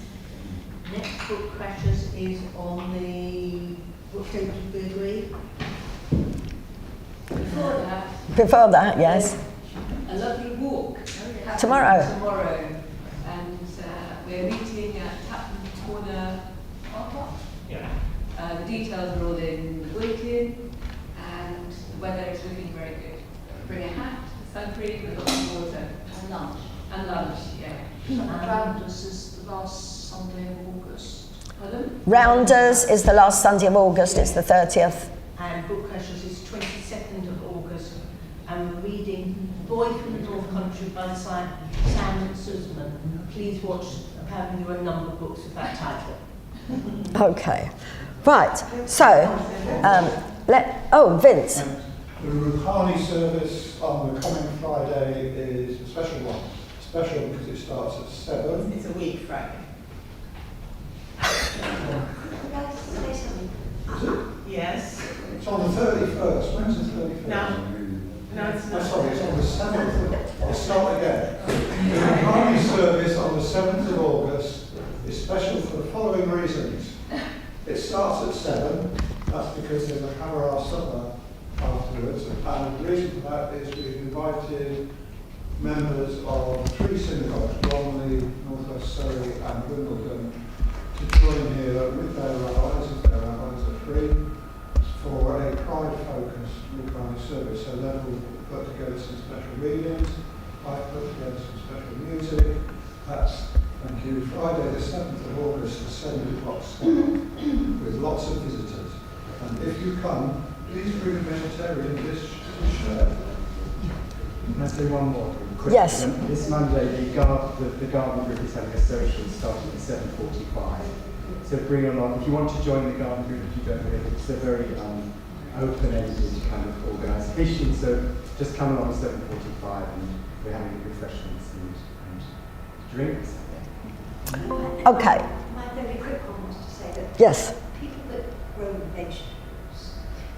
Next book crashes is on the, what date did we agree? Before that, yes. A lovely walk Tomorrow. Tomorrow, and we're meeting at Tapton Corner Car Park. Yeah. The details are all in the bulletin, and the weather is looking very good. Bring a hat, sun cream, and lots of water. And lunch. And lunch, yeah. Rounders is the last Sunday of August. Pardon? Rounders is the last Sunday of August, it's the 30th. And book crashes is 22nd of August. And we're reading Boy from the North Country by the Sandra Webber. Please watch, apparently there are a number of books with that title. Okay. Right, so, Vince. The Rouhani service on the coming Friday is a special one. Special because it starts at 7. It's a week Friday. Yes. It's on the 31st. When's the 31st? No, it's Oh, not. sorry, it's on the 7th. Let's start again. The Rouhani service on the 7th of August is special for the following reasons. It starts at 7. That's because there's a Harah supper afterwards. And the reason for that is we've invited members of 3 synagogues, Bromley, North West Surrey and Wimbledon, to join here with their rabbis, if their rabbis are free, for a pride-focused Rouhani service. So then we'll put together some special readings, I've put together some special music. That's, thank you, Friday the 7th of August at 7 o'clock with lots of visitors. And if you come, please bring a vegetarian dish to share. Can I say one more? Quick? Yes. This Monday, the garden group is having a social starting at 7:45. So bring along, if you want to join the garden group, if you don't know, it's a very open-ended kind of organisation. So just come along at 7:45 and we're having refreshments and drinks. Okay, My very quick one was to say that yes. people that grow vegetables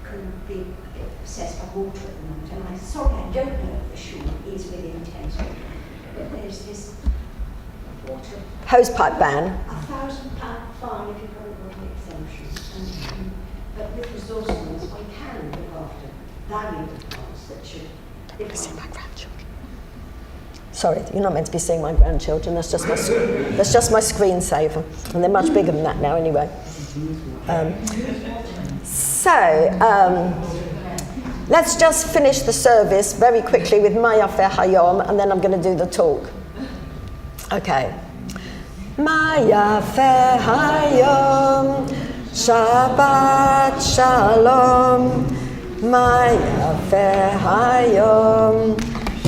can be a bit obsessed by water at the moment. And I'm sorry, I don't know for sure it is within 10 seconds. But there's this water, Hosepipe ban. £1,000 fine if you've got a water exemption. But with resourcefulness, one can look after valuable plants that should live on. My grandchildren. Sorry, you're not meant to be seeing my grandchildren. That's just my screensaver, and they're much bigger than that now, anyway. Let's just finish the service very quickly with Maya Fer Hayom, and then I'm going to do the talk. Okay. Maya Fer Hayom, Shabbat Shalom. Maya Fer Hayom.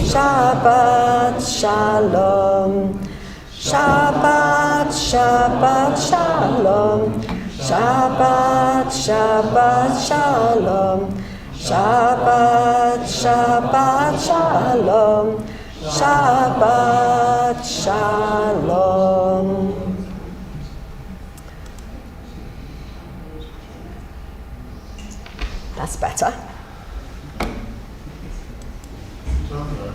Shabbat Shalom, Shabbat, Shabbat Shalom, Shabbat, Shabbat Shalom, Shabbat, Shabbat Shalom, Shabbat Shalom. That's better. Sandra,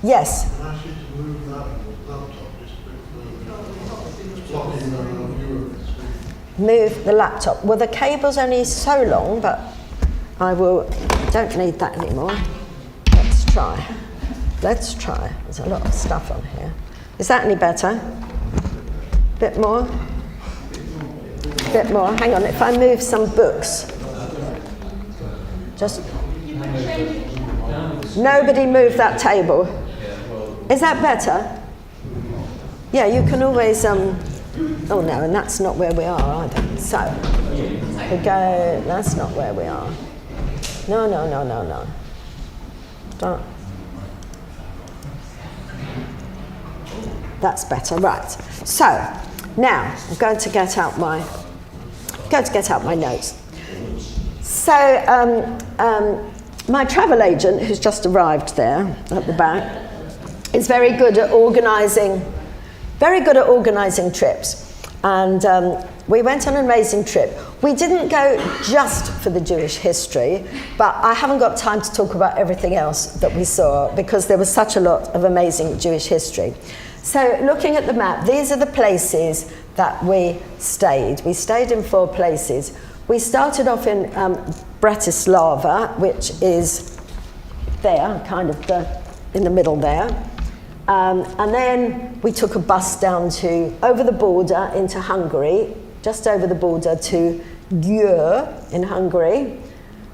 Yes. can I ask you to move that laptop just a bit further? It's blocking the view of the screen. Move the laptop. Well, the cable's only so long, but don't need that anymore. Let's try. There's a lot of stuff on here. Is that any better? Bit more? Bit more. Hang on, if I move some books. Just... Nobody move that table. Is that better? Yeah, you can always Oh no, and that's not where we are either. So, we go, that's not where we are. No. Don't. That's better, right. So, now, I'm going to get out my notes. So, my travel agent, who's just arrived there at the back, is very good at organising trips. And we went on an amazing trip. We didn't go just for the Jewish history, but I haven't got time to talk about everything else that we saw because there was such a lot of amazing Jewish history. So looking at the map, these are the places that we stayed. We stayed in 4 places. We started off in Bratislava, which is there, kind of in the middle there. And then we took a bus down over the border into Hungary, just over the border to Győr in Hungary.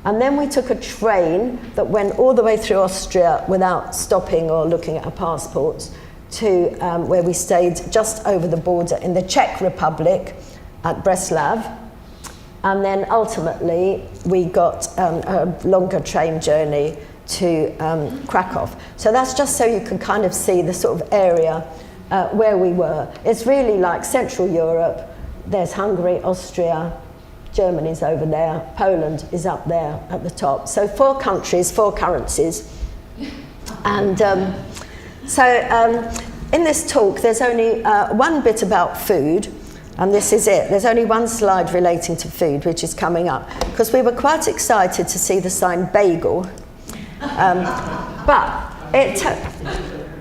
And then we took a train that went all the way through Austria without stopping or looking at our passports to where we stayed just over the border in the Czech Republic at Břeclav. And then ultimately we got a longer train journey to Krakow. So that's just so you can kind of see the sort of area where we were. It's really like Central Europe. There's Hungary, Austria, Germany's over there, Poland is up there at the top. So 4 countries, 4 currencies. And in this talk, there's only one bit about food, and this is it. There's only one slide relating to food, which is coming up, because we were quite excited to see the sign bagel. But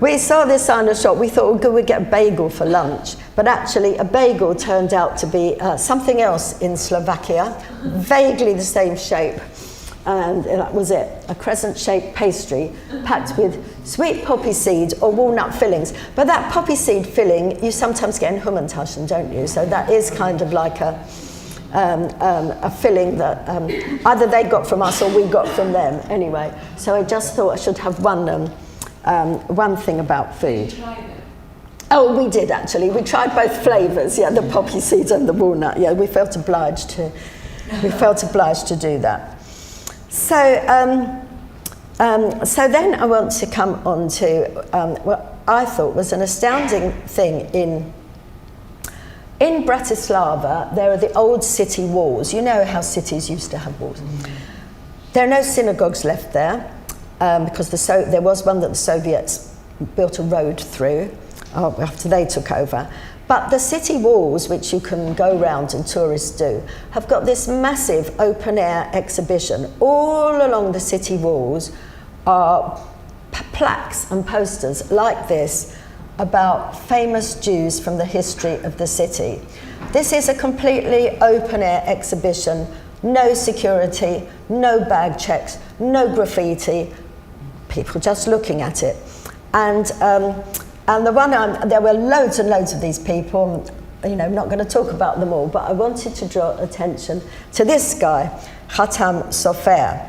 we saw this sign in a shop. We thought, good, we'd get a bagel for lunch. But actually, a bagel turned out to be something else in Slovakia, vaguely the same shape. And that was it, a crescent-shaped pastry packed with sweet poppy seed or walnut fillings. But that poppy seed filling, you sometimes get in Hummeltaschen, don't you? So that is kind of like a filling that either they got from us or we got from them. Anyway, so I just thought I should have one thing about food. Oh, we did actually. We tried both flavours. Yeah, the poppy seed and the walnut. Yeah, we felt obliged to do that. So then I want to come on to what I thought was an astounding thing in Bratislava. There are the old city walls. You know how cities used to have walls. There are no synagogues left there because there was one that the Soviets built a road through after they took over. But the city walls, which you can go round and tourists do, have got this massive open-air exhibition. All along the city walls are plaques and posters like this about famous Jews from the history of the city. This is a completely open-air exhibition, no security, no bag checks, no graffiti, people just looking at it. And the one, there were loads and loads of these people. I'm not going to talk about them all, but I wanted to draw attention to this guy, Hatam Sofer.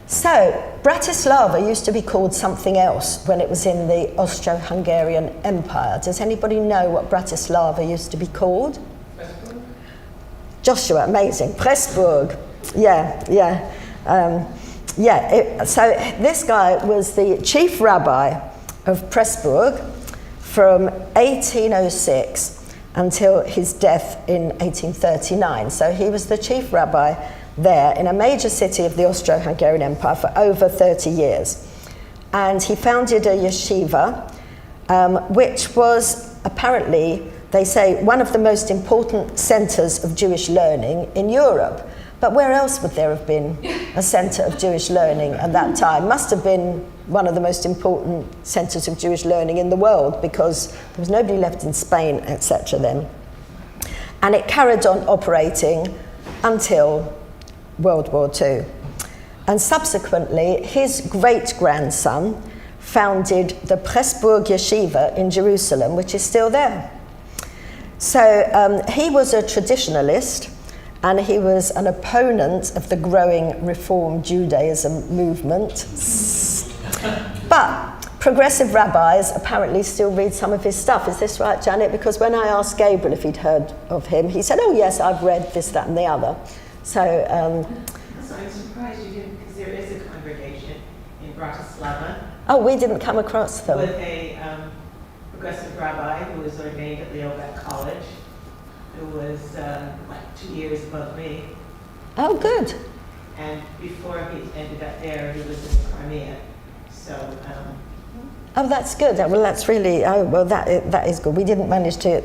So, Bratislava used to be called something else when it was in the Austro-Hungarian Empire. Does anybody know what Bratislava used to be called? Pressburg. Joshua, amazing. Pressburg. Yeah. So this guy was the chief rabbi of Pressburg from 1806 until his death in 1839. So he was the chief rabbi there in a major city of the Austro-Hungarian Empire for over 30 years. And he founded a yeshiva, which was apparently, they say, one of the most important centers of Jewish learning in Europe. But where else would there have been a center of Jewish learning at that time? Must have been one of the most important centers of Jewish learning in the world, because there was nobody left in Spain, etc. then. And it carried on operating until World War II. And subsequently, his great-grandson founded the Pressburg Yeshiva in Jerusalem, which is still there. So he was a traditionalist, and he was an opponent of the growing Reform Judaism movement. But progressive rabbis apparently still read some of his stuff. Is this right, Janet? Because when I asked Gabriel if he'd heard of him, he said, oh yes, I've read this, that and the other. So, So I'm surprised you didn't, because there is a congregation in Bratislava oh, we didn't come across them. with a progressive rabbi who was ordained at Leobeck College, who was like 2 years above me. Oh, good. And before he ended up there, he was in Crimea. So, Oh, that's good. Well, that's really, oh, well, that is good. We didn't manage to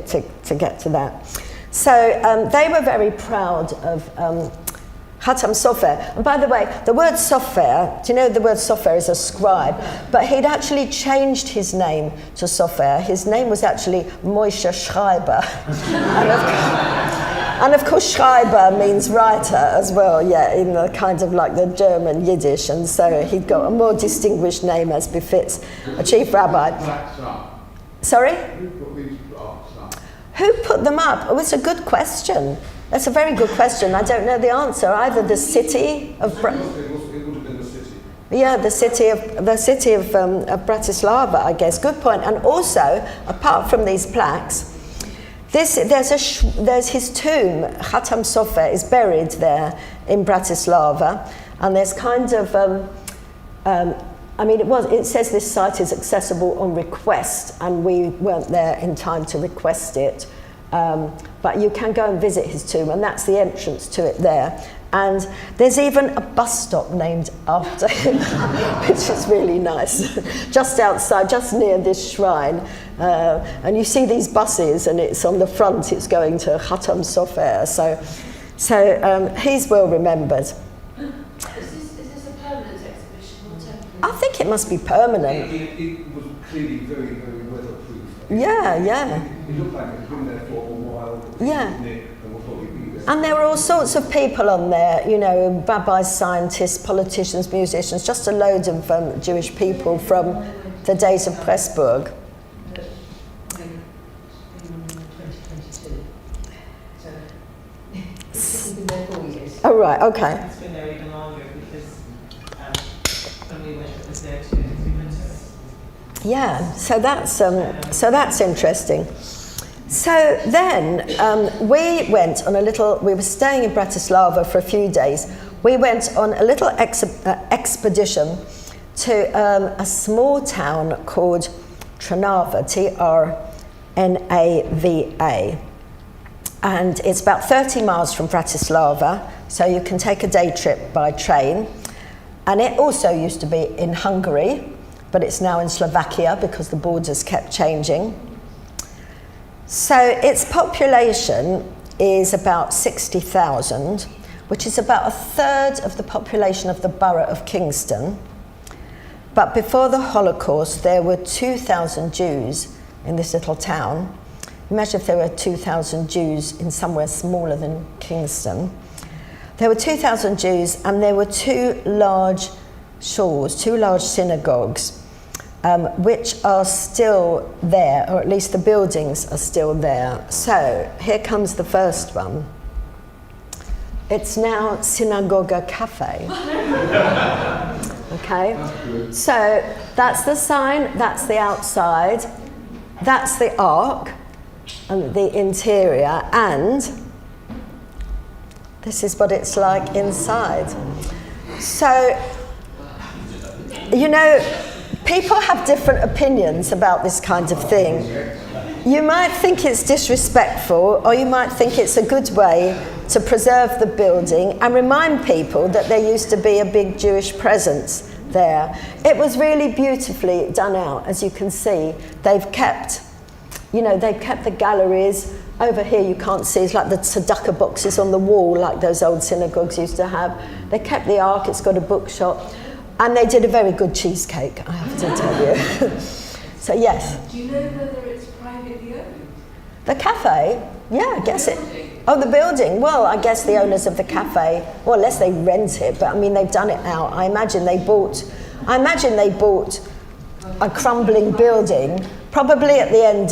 get to that. So they were very proud of Hatam Sofer. And by the way, the word Sofer, do you know the word Sofer is a scribe? But he'd actually changed his name to Sofer. His name was actually Moshe Schreiber. And of course, Schreiber means writer as well, yeah, in the kind of like the German Yiddish. And so he'd got a more distinguished name as befits a chief rabbi. Sorry? Who put them up? Oh, it's a good question. That's a very good question. I don't know the answer. Either the city of yeah, the city of Bratislava, I guess. Good point. And also, apart from these plaques, there's his tomb. Hatam Sofer is buried there in Bratislava, and there's kind of I mean, it says this site is accessible on request, and we weren't there in time to request it. But you can go and visit his tomb, and that's the entrance to it there. And there's even a bus stop named after him, which is really nice. Just outside, just near this shrine. And you see these buses, and it's on the front, it's going to Hatam Sofer. So he's well remembered. Is this a permanent exhibition or temporary? I think it must be permanent. It was clearly very, very weatherproof. Yeah. It looked like it had been there for a while. Yeah. And will probably be there. And there were all sorts of people on there, you know, rabbis, scientists, politicians, musicians, just a load of Jewish people from the days of Pressburg. In 2022. So it's been there 4 years. Oh, right, okay. it's been there even longer because when we went, it was there too. 3 months. Yeah, so that's interesting. So then we went on we were staying in Bratislava for a few days. We went on a little expedition to a small town called Trnava, Trnava. And it's about 30 miles from Bratislava, so you can take a day trip by train. And it also used to be in Hungary, but it's now in Slovakia because the borders kept changing. So its population is about 60,000, which is about a third of the population of the borough of Kingston. But before the Holocaust, there were 2,000 Jews in this little town. Imagine if there were 2,000 Jews in somewhere smaller than Kingston. There were 2,000 Jews, and there were two large shuls, two large synagogues, which are still there, or at least the buildings are still there. So here comes the first one. It's now Synagogue Cafe. Okay, so that's the sign, that's the outside, that's the ark, and the interior, and this is what it's like inside. So, you know, people have different opinions about this kind of thing. You might think it's disrespectful, or you might think it's a good way to preserve the building and remind people that there used to be a big Jewish presence there. It was really beautifully done out, as you can see. They've kept the galleries. Over here you can't see, it's like the tzedakah boxes on the wall, like those old synagogues used to have. They kept the ark, it's got a bookshop. And they did a very good cheesecake, I have to tell you. So yes. Do you know whether it's privately owned? The cafe? Yeah, I guess it. Oh, the building. Well, I guess the owners of the cafe, well, unless they rent it, but I mean, they've done it out. I imagine they bought a crumbling building, probably at the end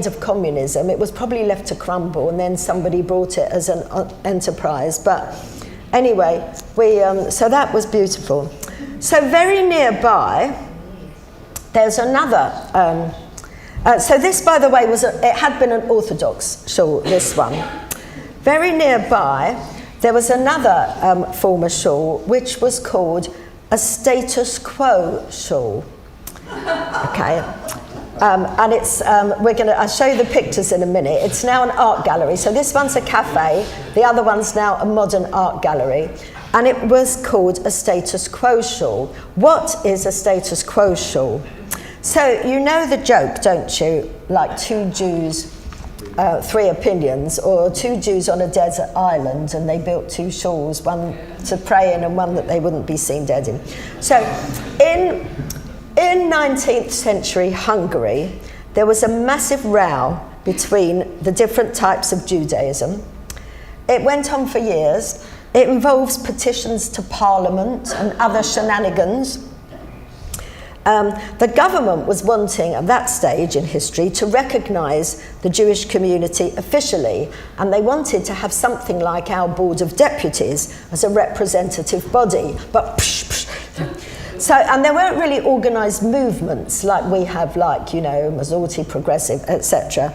of communism. It was probably left to crumble, and then somebody bought it as an enterprise. But anyway, so that was beautiful. So very nearby there's another. So this, by the way, it had been an Orthodox shawl, this one. Very nearby, there was another former shawl, which was called a status quo shawl. Okay. And it's, I'll show you the pictures in a minute. It's now an art gallery. So this one's a cafe, the other one's now a modern art gallery. And it was called a status quo shawl. What is a status quo shawl? So you know the joke, don't you? Like two Jews, three opinions, or two Jews on a desert island, and they built two shawls, one to pray in and one that they wouldn't be seen dead in. So in 19th century Hungary, there was a massive row between the different types of Judaism. It went on for years. It involves petitions to Parliament and other shenanigans. The government was wanting, at that stage in history, to recognise the Jewish community officially, and they wanted to have something like our Board of Deputies as a representative body. But so, and there weren't really organised movements like we have, like, you know, Mazorti, Progressive, etc.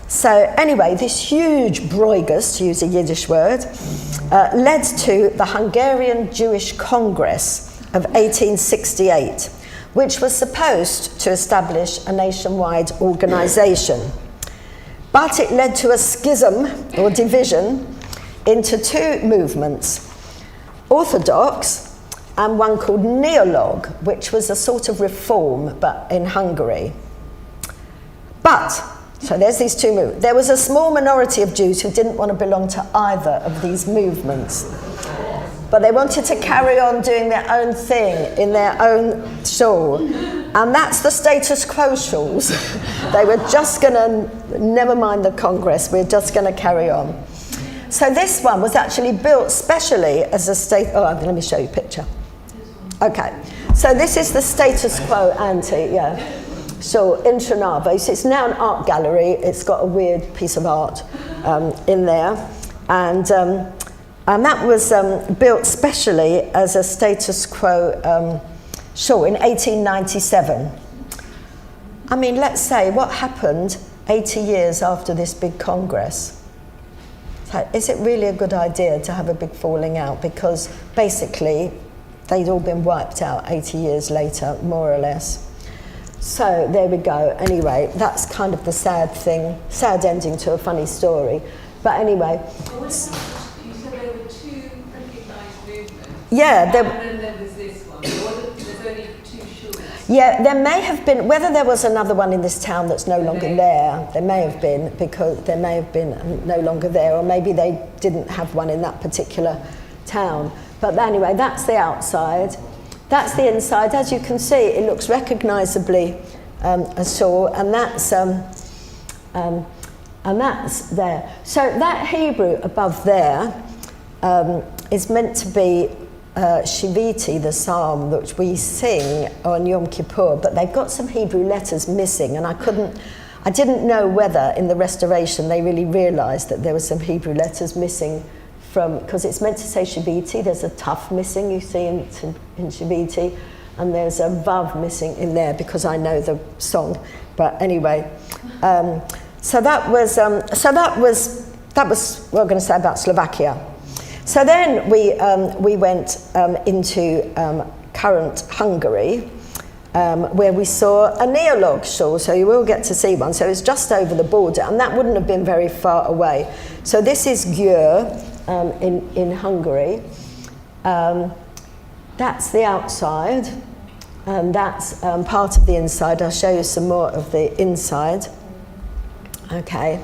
So anyway, this huge broigus, to use a Yiddish word, led to the Hungarian Jewish Congress of 1868, which was supposed to establish a nationwide organisation. But it led to a schism or division into two movements, Orthodox and one called Neolog, which was a sort of reform, but in Hungary. But, so there's these two movements. There was a small minority of Jews who didn't want to belong to either of these movements. But they wanted to carry on doing their own thing in their own shawl. And that's the status quo shawls. They were just going to, never mind the Congress, we're just going to carry on. So this one was actually built specially as a let me show you a picture. Okay, so this is the status quo ante, So in Trnava, it's now an art gallery. It's got a weird piece of art in there. And that was built specially as a status quo shawl in 1897. I mean, let's say, what happened 80 years after this big Congress? So is it really a good idea to have a big falling out? Because basically, they'd all been wiped out 80 years later, more or less. So there we go. Anyway, that's kind of the sad thing, sad ending to a funny story. But anyway. You said there were two recognised movements. Yeah. And then there was this one. There's only two shawls. Yeah, there may have been, whether there was another one in this town that's no longer there, there may have been, because there may have been no longer there, or maybe they didn't have one in that particular town. But anyway, that's the outside. That's the inside. As you can see, it looks recognisably a shawl, and that's there. So that Hebrew above there is meant to be Shiviti, the psalm which we sing on Yom Kippur, but they've got some Hebrew letters missing, and I didn't know whether in the restoration they really realised that there were some Hebrew letters missing because it's meant to say Shiviti. There's a tuf missing, you see, in Shiviti, and there's a vav missing in there because I know the song. But anyway, so that was what I'm going to say about Slovakia. So then we went into current Hungary, where we saw a Neolog shawl, so you will get to see one. So it's just over the border, and that wouldn't have been very far away. So this is Győr in Hungary. That's the outside, and that's part of the inside. I'll show you some more of the inside. Okay,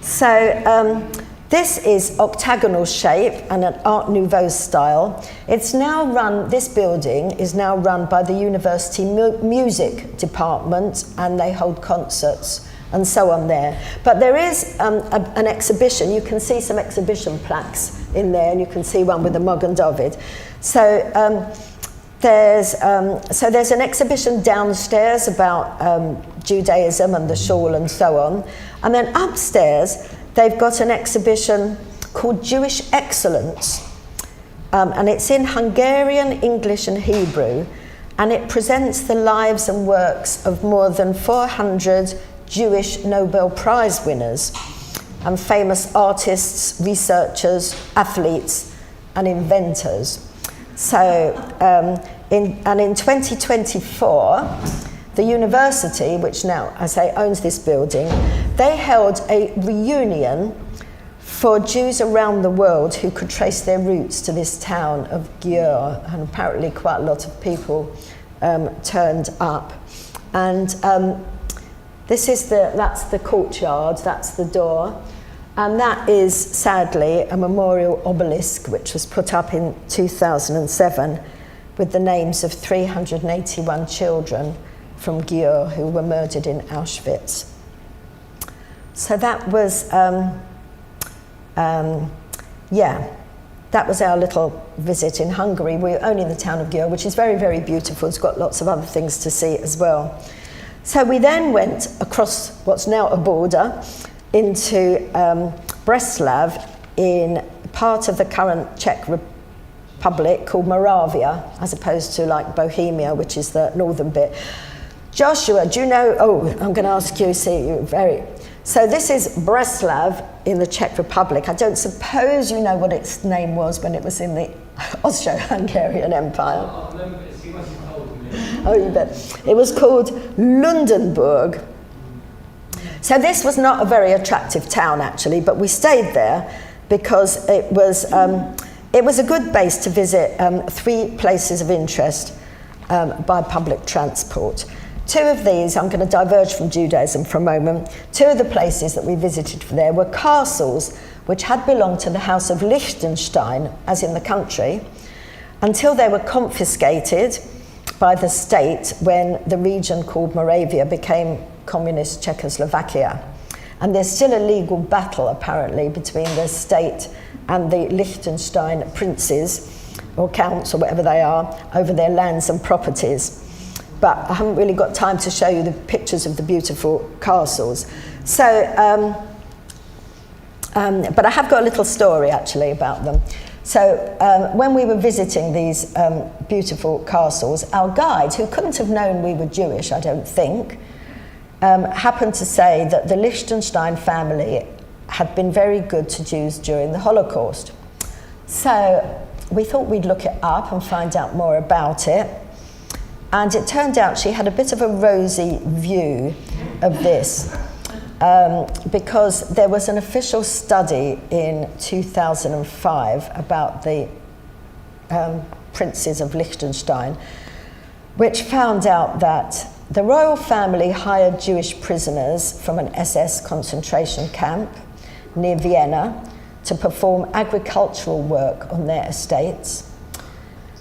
so this is octagonal shape and an Art Nouveau style. It's now run, this building is now run by the University Music Department, and they hold concerts and so on there. But there is an exhibition. You can see some exhibition plaques in there, and you can see one with the Magen David. So there's an exhibition downstairs about Judaism and the shawl and so on. And then upstairs, they've got an exhibition called Jewish Excellence. And it's in Hungarian, English and Hebrew. and it presents the lives and works of more than 400 Jewish Nobel Prize winners and famous artists, researchers, athletes, and inventors. So, in 2024, the university, which now, I say, owns this building, they held a reunion for Jews around the world who could trace their roots to this town of Győr, and apparently quite a lot of people turned up. And that's the courtyard, that's the door, and that is sadly a memorial obelisk which was put up in 2007 with the names of 381 children from Győr who were murdered in Auschwitz. So that was, that was our little visit in Hungary. We were only in the town of Győr, which is very, very beautiful. It's got lots of other things to see as well. So we then went across what's now a border into Breslav, in part of the current Czech Republic called Moravia, as opposed to like Bohemia, which is the northern bit. Joshua, do you know, I'm going to ask you, so this is Breslav in the Czech Republic. I don't suppose you know what its name was when it was in the Austro-Hungarian Empire. Oh, you bet. It was called Lundenburg. So this was not a very attractive town, actually, but we stayed there because it was a good base to visit 3 places of interest by public transport. 2 of these, I'm going to diverge from Judaism for a moment, 2 of the places that we visited there were castles which had belonged to the House of Liechtenstein, as in the country, until they were confiscated by the state when the region called Moravia became communist Czechoslovakia. And there's still a legal battle, apparently, between the state and the Liechtenstein princes, or counts, or whatever they are, over their lands and properties. But I haven't really got time to show you the pictures of the beautiful castles. So, but I have got a little story, actually, about them. So when we were visiting these beautiful castles, our guide, who couldn't have known we were Jewish, I don't think, happened to say that the Liechtenstein family had been very good to Jews during the Holocaust. So we thought we'd look it up and find out more about it. And it turned out she had a bit of a rosy view of this, because there was an official study in 2005 about the princes of Liechtenstein, which found out that the royal family hired Jewish prisoners from an SS concentration camp near Vienna to perform agricultural work on their estates.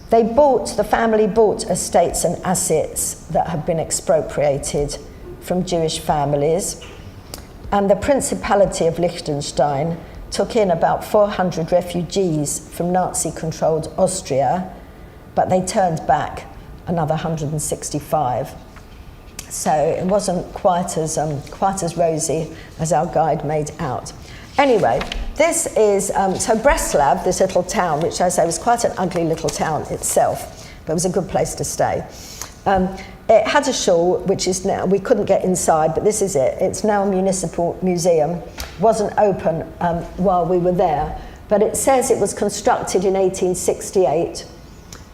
The family bought estates and assets that had been expropriated from Jewish families, and the Principality of Liechtenstein took in about 400 refugees from Nazi-controlled Austria, but they turned back another 165. So it wasn't quite as rosy as our guide made out. Anyway, this is, so Breslav, this little town, which I say was quite an ugly little town itself, but it was a good place to stay. It had a shul, which is now, we couldn't get inside, but this is it. It's now a municipal museum. Wasn't open while we were there, but it says it was constructed in 1868,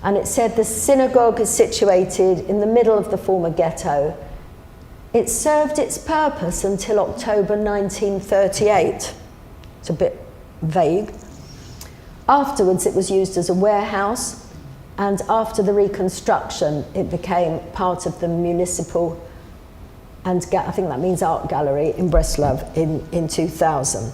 and it said the synagogue is situated in the middle of the former ghetto. It served its purpose until October 1938. It's a bit vague. Afterwards, it was used as a warehouse, and after the reconstruction, it became part of the municipal, and I think that means art gallery in Breslav in 2000.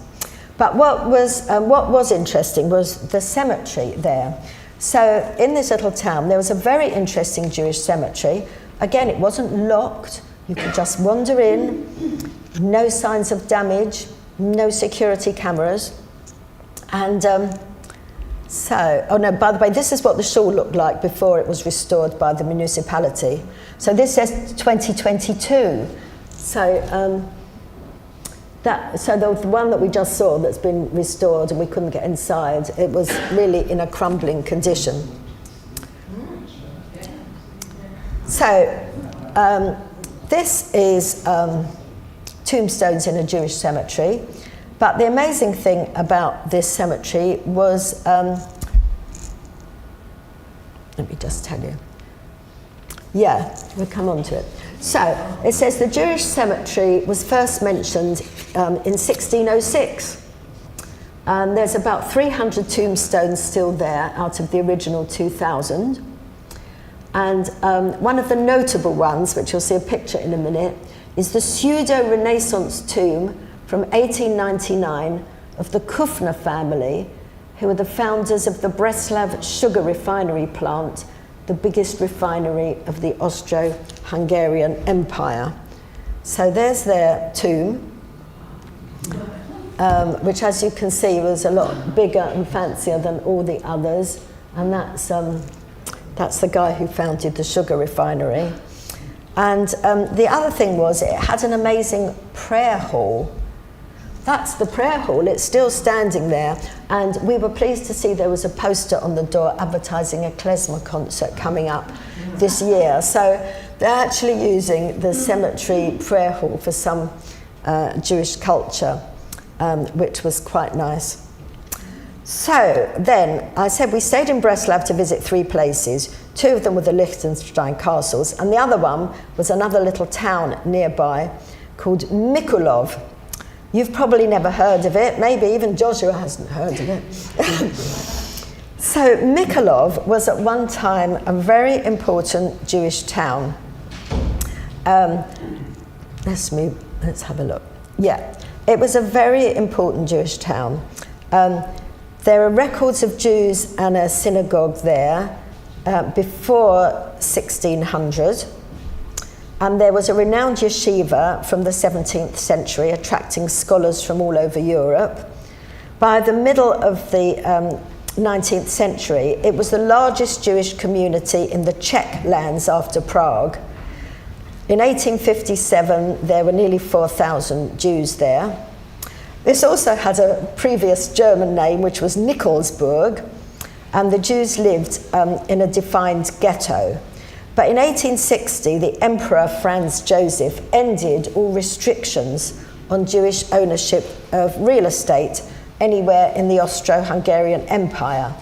But what was interesting was the cemetery there. So in this little town, there was a very interesting Jewish cemetery. Again, it wasn't locked. You could just wander in, no signs of damage, no security cameras. And by the way, this is what the shul looked like before it was restored by the municipality. So this says 2022. So the one that we just saw that's been restored and we couldn't get inside, it was really in a crumbling condition. So this is tombstones in a Jewish cemetery. But the amazing thing about this cemetery was, let me just tell you. Yeah, we'll come on to it. So it says the Jewish cemetery was first mentioned in 1606. There's about 300 tombstones still there out of the original 2,000. And one of the notable ones, which you'll see a picture in a minute, is the pseudo-Renaissance tomb from 1899 of the Kufner family, who were the founders of the Breslav sugar refinery plant, the biggest refinery of the Austro-Hungarian Empire. So there's their tomb, which, as you can see, was a lot bigger and fancier than all the others. And that's the guy who founded the sugar refinery. And the other thing was it had an amazing prayer hall. That's the prayer hall. It's still standing there. And we were pleased to see there was a poster on the door advertising a klezmer concert coming up this year. So they're actually using the cemetery prayer hall for some Jewish culture, which was quite nice. So then, I said we stayed in Breslav to visit 3 places. 2 of them were the Liechtenstein castles, and the other one was another little town nearby called Mikulov. You've probably never heard of it, maybe even Joshua hasn't heard of it. So Mikulov was at one time a very important Jewish town. Let's have a look. Yeah, it was a very important Jewish town. There are records of Jews and a synagogue there before 1600. And there was a renowned yeshiva from the 17th century attracting scholars from all over Europe. By the middle of the 19th century, it was the largest Jewish community in the Czech lands after Prague. In 1857, there were nearly 4,000 Jews there. This also had a previous German name, which was Nikolsburg, and the Jews lived in a defined ghetto. But in 1860, the Emperor Franz Joseph ended all restrictions on Jewish ownership of real estate anywhere in the Austro-Hungarian Empire.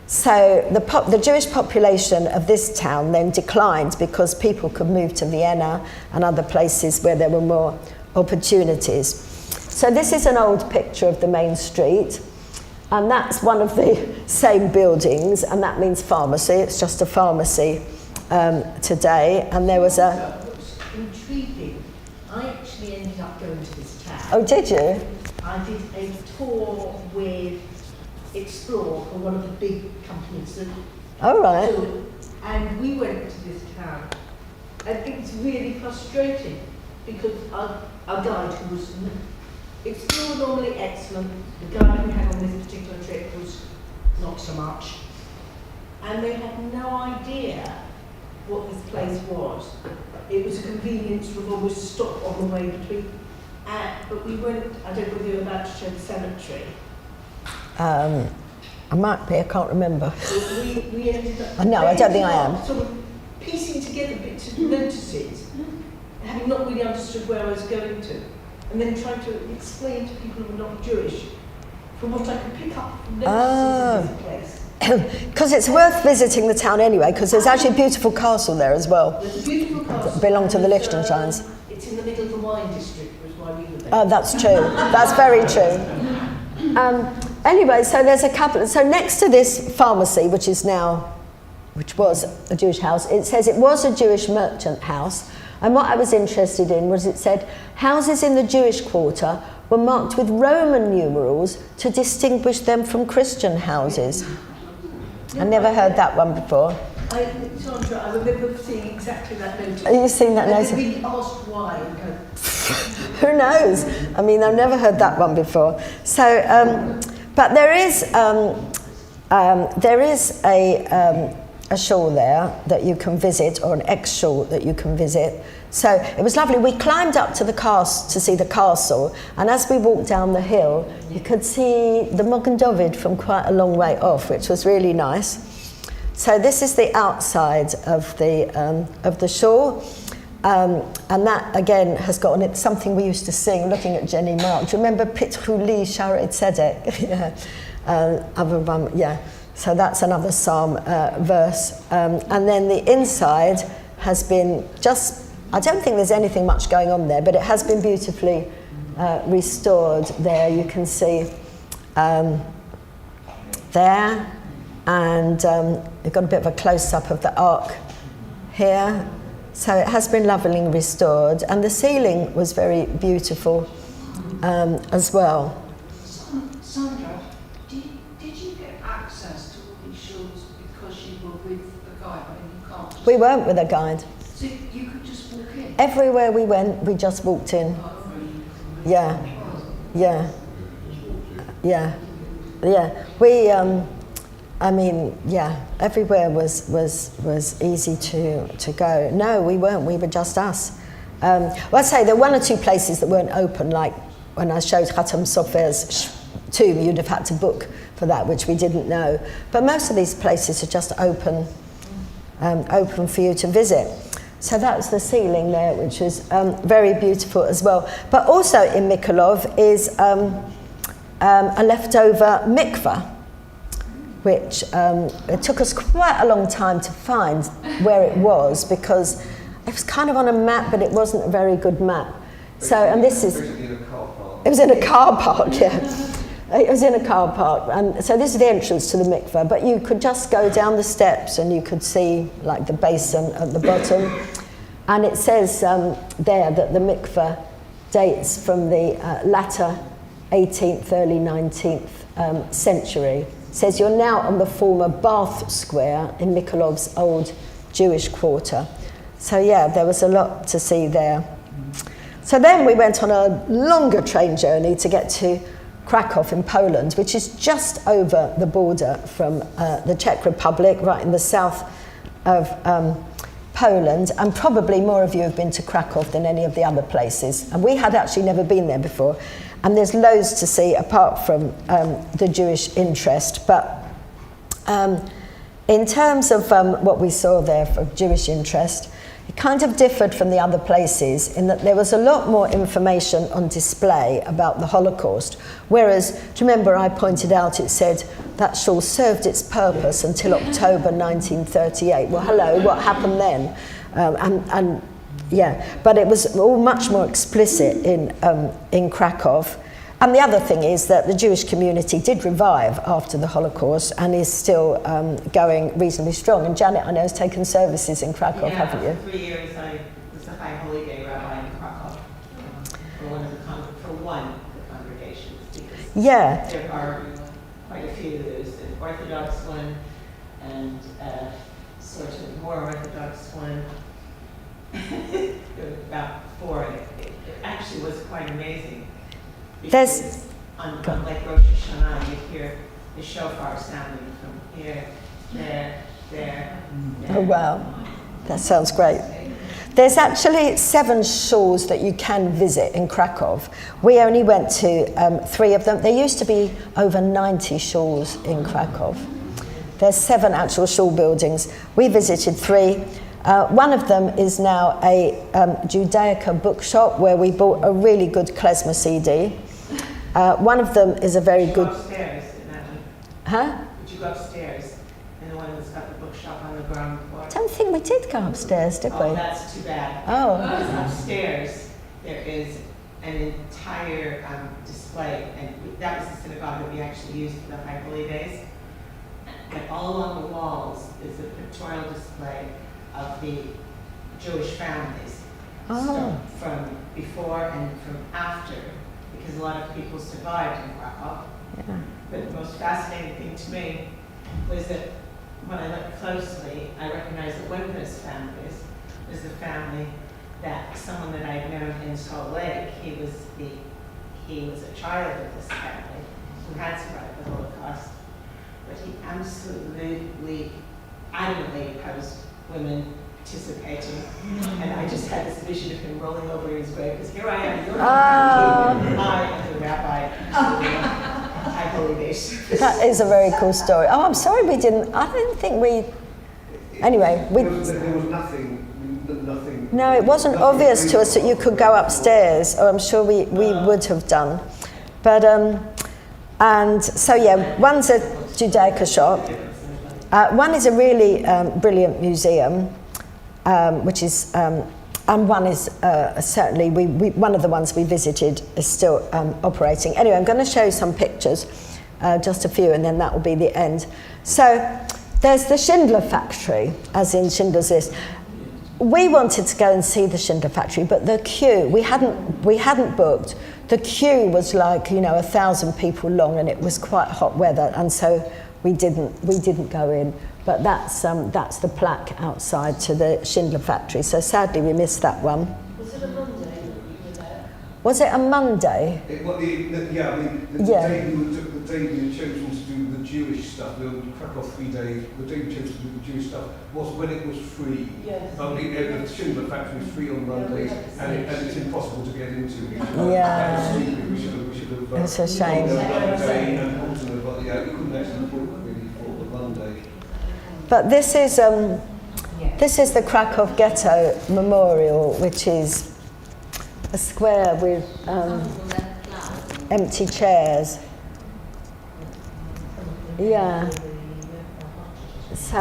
So the Jewish population of this town then declined because people could move to Vienna and other places where there were more opportunities. So this is an old picture of the main street, and that's one of the same buildings, and that means pharmacy. It's just a pharmacy today, and there was a... What's intriguing, I actually ended up going to this town. Oh, did you? I did a tour with Explore, or one of the big companies that Oh, right. do it, and we went to this town, and it was really frustrating because our guide, who was Explore normally excellent, the guy who had on this particular trip was not so much, and they had no idea what this place was. It was a convenience for almost a stop on the way between. But we went, I don't know whether you're about to show the cemetery. I might be, I can't remember. We ended up... No, I don't think I am. Sort of piecing together bits of notices, having not really understood where I was going to, and then trying to explain to people who were not Jewish from what I could pick up from notices in this place. Because it's worth visiting the town anyway, because there's actually a beautiful castle there as well. There's a beautiful castle. That belonged to the Liechtensteins. It's in the middle of the wine district, was why we were there. Oh, that's true. That's very true. Anyway, so there's a couple. So next to this pharmacy, which was a Jewish house, it says it was a Jewish merchant house. And what I was interested in was it said houses in the Jewish quarter were marked with Roman numerals to distinguish them from Christian houses. I never heard that one before. Sandra, I remember seeing exactly that notice. Have you seen that notice? And they really asked why. And go, who knows? I mean, I've never heard that one before. So, but there is a shul there that you can visit, or an ex-shul that you can visit. So it was lovely. We climbed up to to see the castle, and as we walked down the hill, you could see the Mogen David from quite a long way off, which was really nice. So this is the outside of the shul. And that again has got on it something we used to sing looking at Jenny Mark. Do you remember Pitchu Li Sharet Tzedek? Yeah. Yeah. So that's another psalm verse. And then the inside has been just, I don't think there's anything much going on there, but it has been beautifully restored there. You can see there, and we've got a bit of a close-up of the ark here. So it has been lovely restored, and the ceiling was very beautiful as well. Sandra, did you get access to all these shuls because you were with a guide? I mean, you can't. We weren't with a guide. So you could just walk in? Everywhere we went, we just walked in. Yeah, yeah, yeah, yeah. We, I mean, yeah, everywhere was easy to go. No, we weren't. We were just us. Well, I'd say there were one or two places that weren't open, like when I showed Khatam Sofer's tomb, you'd have had to book for that, which we didn't know. But most of these places are just open for you to visit. So that's the ceiling there, which is very beautiful as well. But also in Mykolaiv is a leftover mikveh, which it took us quite a long time to find where it was, because it was kind of on a map, but it wasn't a very good map. So, and this is... It was in a car park, yeah. It was in a car park, and so this is the entrance to the mikveh, but you could just go down the steps and you could see like the basin at the bottom, and it says there that the mikveh dates from the latter 18th, early 19th century. It says you're now on the former Bath Square in Mykolaiv's old Jewish quarter. So yeah, there was a lot to see there. So then we went on a longer train journey to get to Krakow in Poland, which is just over the border from the Czech Republic, right in the south of Poland, and probably more of you have been to Krakow than any of the other places. And we had actually never been there before, and there's loads to see apart from the Jewish interest. But in terms of what we saw there for Jewish interest, it kind of differed from the other places in that there was a lot more information on display about the Holocaust, whereas, do you remember I pointed out it said that shul served its purpose until October 1938. Well, hello, what happened then? Yeah, but it was all much more explicit in Krakow. And the other thing is that the Jewish community did revive after the Holocaust and is still going reasonably strong. And Janet, I know, has taken services in Krakow, haven't you? Yeah, for 3 years I was a High Holy Day rabbi in Krakow for one of the congregations. Yeah. There are quite a few. There's an Orthodox one and sort of more Orthodox one. There were about 4. It actually was quite amazing. There's on like Rosh Hashanah, you hear the shofar sounding from here, there. Oh wow, that sounds great. There's actually 7 shuls that you can visit in Krakow. We only went to 3 of them. There used to be over 90 shuls in Krakow. There's 7 actual shul buildings. We visited 3. One of them is now a Judaica bookshop where we bought a really good klezmer CD. One of them is a very good... Upstairs in that one. Huh? Did you go upstairs in the one that's got the bookshop on the ground floor? I don't think we did go upstairs, did we? Oh, that's too bad. Oh. Because upstairs there is an entire display, and that was the synagogue that we actually used for the High Holy Days. And all along the walls is a pictorial display of the Jewish families. Oh. From before and from after, because a lot of people survived in Krakow. Yeah. But the most fascinating thing to me was that when I looked closely, I recognized that one of those families was the family that someone that I'd known in Salt Lake, he was a child of this family who had survived the Holocaust, but he absolutely adamantly opposed women participating. And I just had this vision of him rolling over in his grave, because here I am, you're I am the rabbi of High Holy Days. That is a very cool story. Oh, I'm sorry we didn't, I didn't think we Anyway, there was nothing. no, it wasn't nothing obvious to us that you could go upstairs, or I'm sure we would have done. But, and so yeah, one's a Judaica shop. One is a really brilliant museum, which is, and one is certainly, one of the ones we visited is still operating. Anyway, I'm going to show you some pictures, just a few, and then that will be the end. So there's the Schindler factory, as in Schindler's List. We wanted to go and see the Schindler factory, but the queue, we hadn't booked. The queue was like, 1,000 people long, and it was quite hot weather, and so we didn't go in. But that's the plaque outside to the Schindler factory. So sadly, we missed that one. Was it a Monday that you were there? Was it a Monday? The day we had chosen to do the Jewish stuff, the Krakow 3 days, the day we chose to do the Jewish stuff was when it was free. Yes. The Schindler factory was free on Mondays, and it's impossible to get into. Yeah. That was stupid. We should have It's a shame. gone there another day and alternated, but yeah, we couldn't actually book really for the Monday. But this is the Krakow Ghetto Memorial, which is a square with empty chairs. Yeah. So,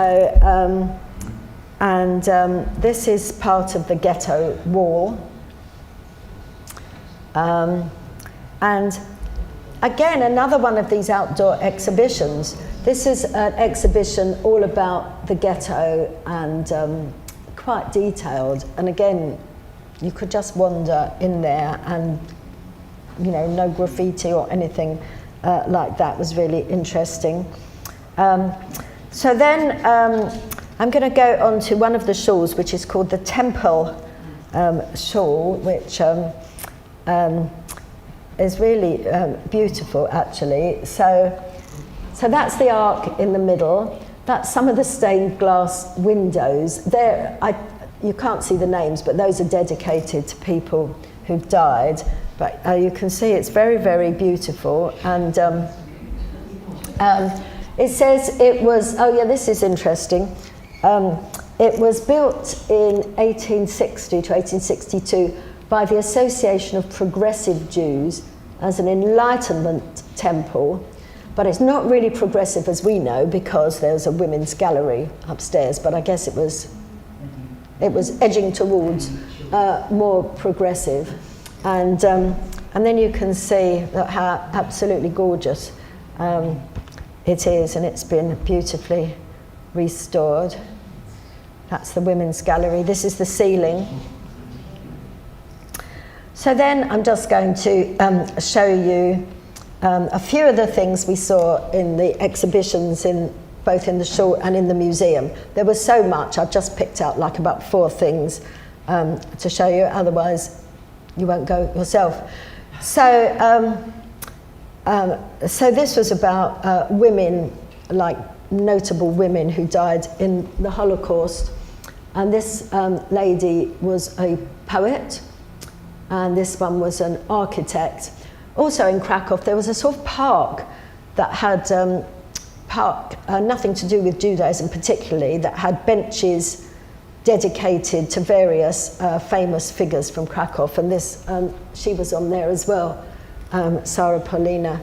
this is part of the ghetto wall. And again, another one of these outdoor exhibitions. This is an exhibition all about the ghetto and quite detailed. And again, you could just wander in there and, no graffiti or anything like that. Was really interesting. So then I'm going to go on to one of the shuls, which is called the Temple Shul, which is really beautiful, actually. So that's the ark in the middle. That's some of the stained glass windows. You can't see the names, but those are dedicated to people who've died. But you can see it's very, very beautiful. And it says it was, this is interesting. It was built in 1860 to 1862 by the Association of Progressive Jews as an Enlightenment temple. But it's not really progressive as we know, because there's a women's gallery upstairs, but I guess it was edging towards more progressive. And then you can see how absolutely gorgeous it is, and it's been beautifully restored. That's the women's gallery. This is the ceiling. So then I'm just going to show you a few of the things we saw in the exhibitions both in the shul and in the museum. There was so much, I've just picked out like about 4 things to show you, otherwise you won't go yourself. So this was about women, like notable women who died in the Holocaust. And this lady was a poet, and this one was an architect. Also in Krakow, there was a sort of park that had nothing to do with Judaism particularly, that had benches dedicated to various famous figures from Krakow, and this she was on there as well, Sarah Paulina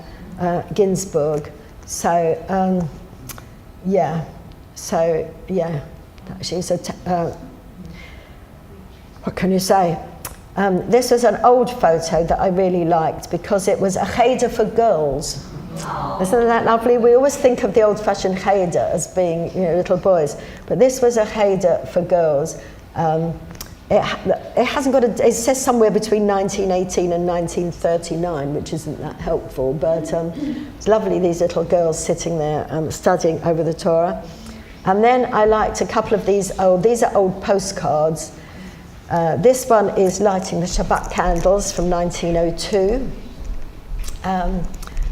Ginsburg. So she's a what can you say? This was an old photo that I really liked because it was a cheder for girls. Isn't that lovely? We always think of the old-fashioned cheder as being, little boys, but this was a cheder for girls. It hasn't got it says somewhere between 1918 and 1939, which isn't that helpful, but it's lovely, these little girls sitting there studying over the Torah. And then I liked a couple of these are old postcards. This one is lighting the Shabbat candles from 1902,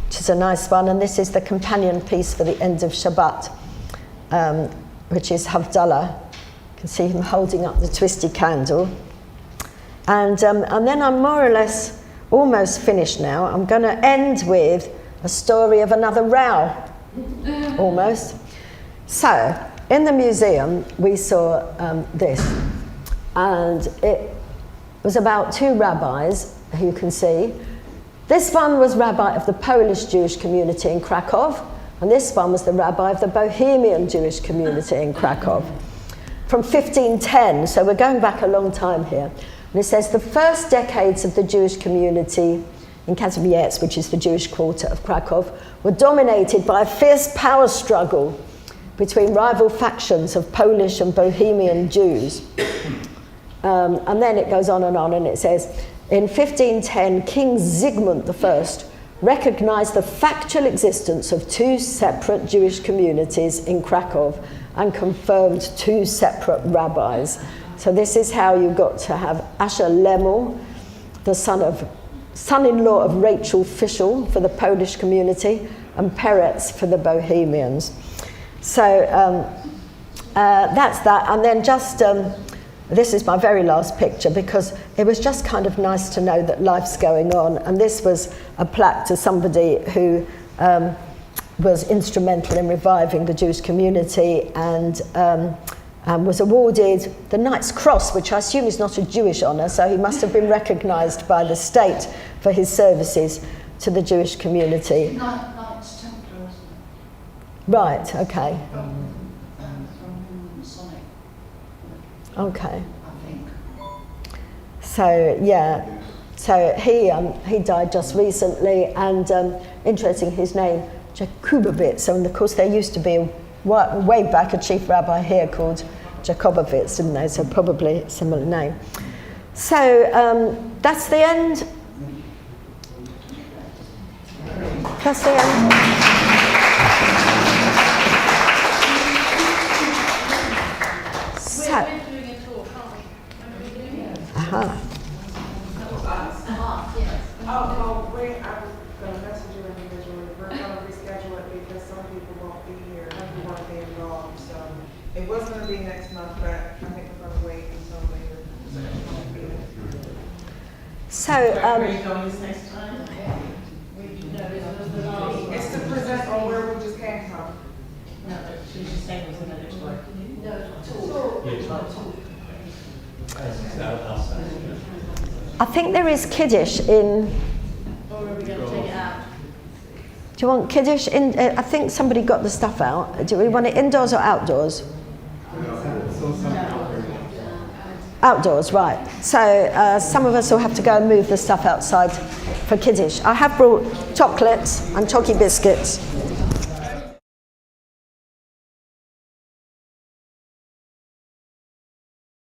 which is a nice one. And this is the companion piece for the end of Shabbat, which is Havdalah. You can see him holding up the twisty candle. And then I'm more or less almost finished now. I'm going to end with a story of another row, almost. So, in the museum, we saw this, and it was about two rabbis, who you can see. This one was rabbi of the Polish Jewish community in Krakow, and this one was the rabbi of the Bohemian Jewish community in Krakow. From 1510, so we're going back a long time here. And it says, the first decades of the Jewish community in Katowice, which is the Jewish quarter of Krakow, were dominated by a fierce power struggle between rival factions of Polish and Bohemian Jews. And then it goes on, and it says, in 1510, King Zygmunt I recognized the factual existence of two separate Jewish communities in Krakow and confirmed two separate rabbis. So this is how you got to have Asher Lemel, the son-in-law of Rachel Fischel for the Polish community, and Peretz for the Bohemians. So that's that. And then just, this is my very last picture, because it was just kind of nice to know that life's going on. And this was a plaque to somebody who was instrumental in reviving the Jewish community, and was awarded the Knight's Cross, which I assume is not a Jewish honour, so he must have been recognised by the state for his services to the Jewish community. Knights Templar, isn't it? Right, okay. From Sonic, Okay. I think. So, yeah. So he died just recently, and interesting, his name, Jakubowicz, and of course there used to be way back a chief rabbi here called Jakobowicz, didn't they? So probably a similar name. So that's the end. That's the end. We're doing a talk, aren't we? When are we doing it? Aha. Oh, wait, I was going to message you individually. We're going to reschedule it because some people won't be here who weren't there involved. So it was going to be next month, but I think we're going to wait until later. So, Where are you going this next time? It's to present on where we just came from. No, she was just saying it was another tour. I think there is Kiddush in. Or are we going to take it out? Do you want Kiddush in? I think somebody got the stuff out. Do we want it indoors or outdoors? Outdoors, right. So some of us will have to go and move the stuff outside for Kiddush. I have brought chocolates and chalky biscuits.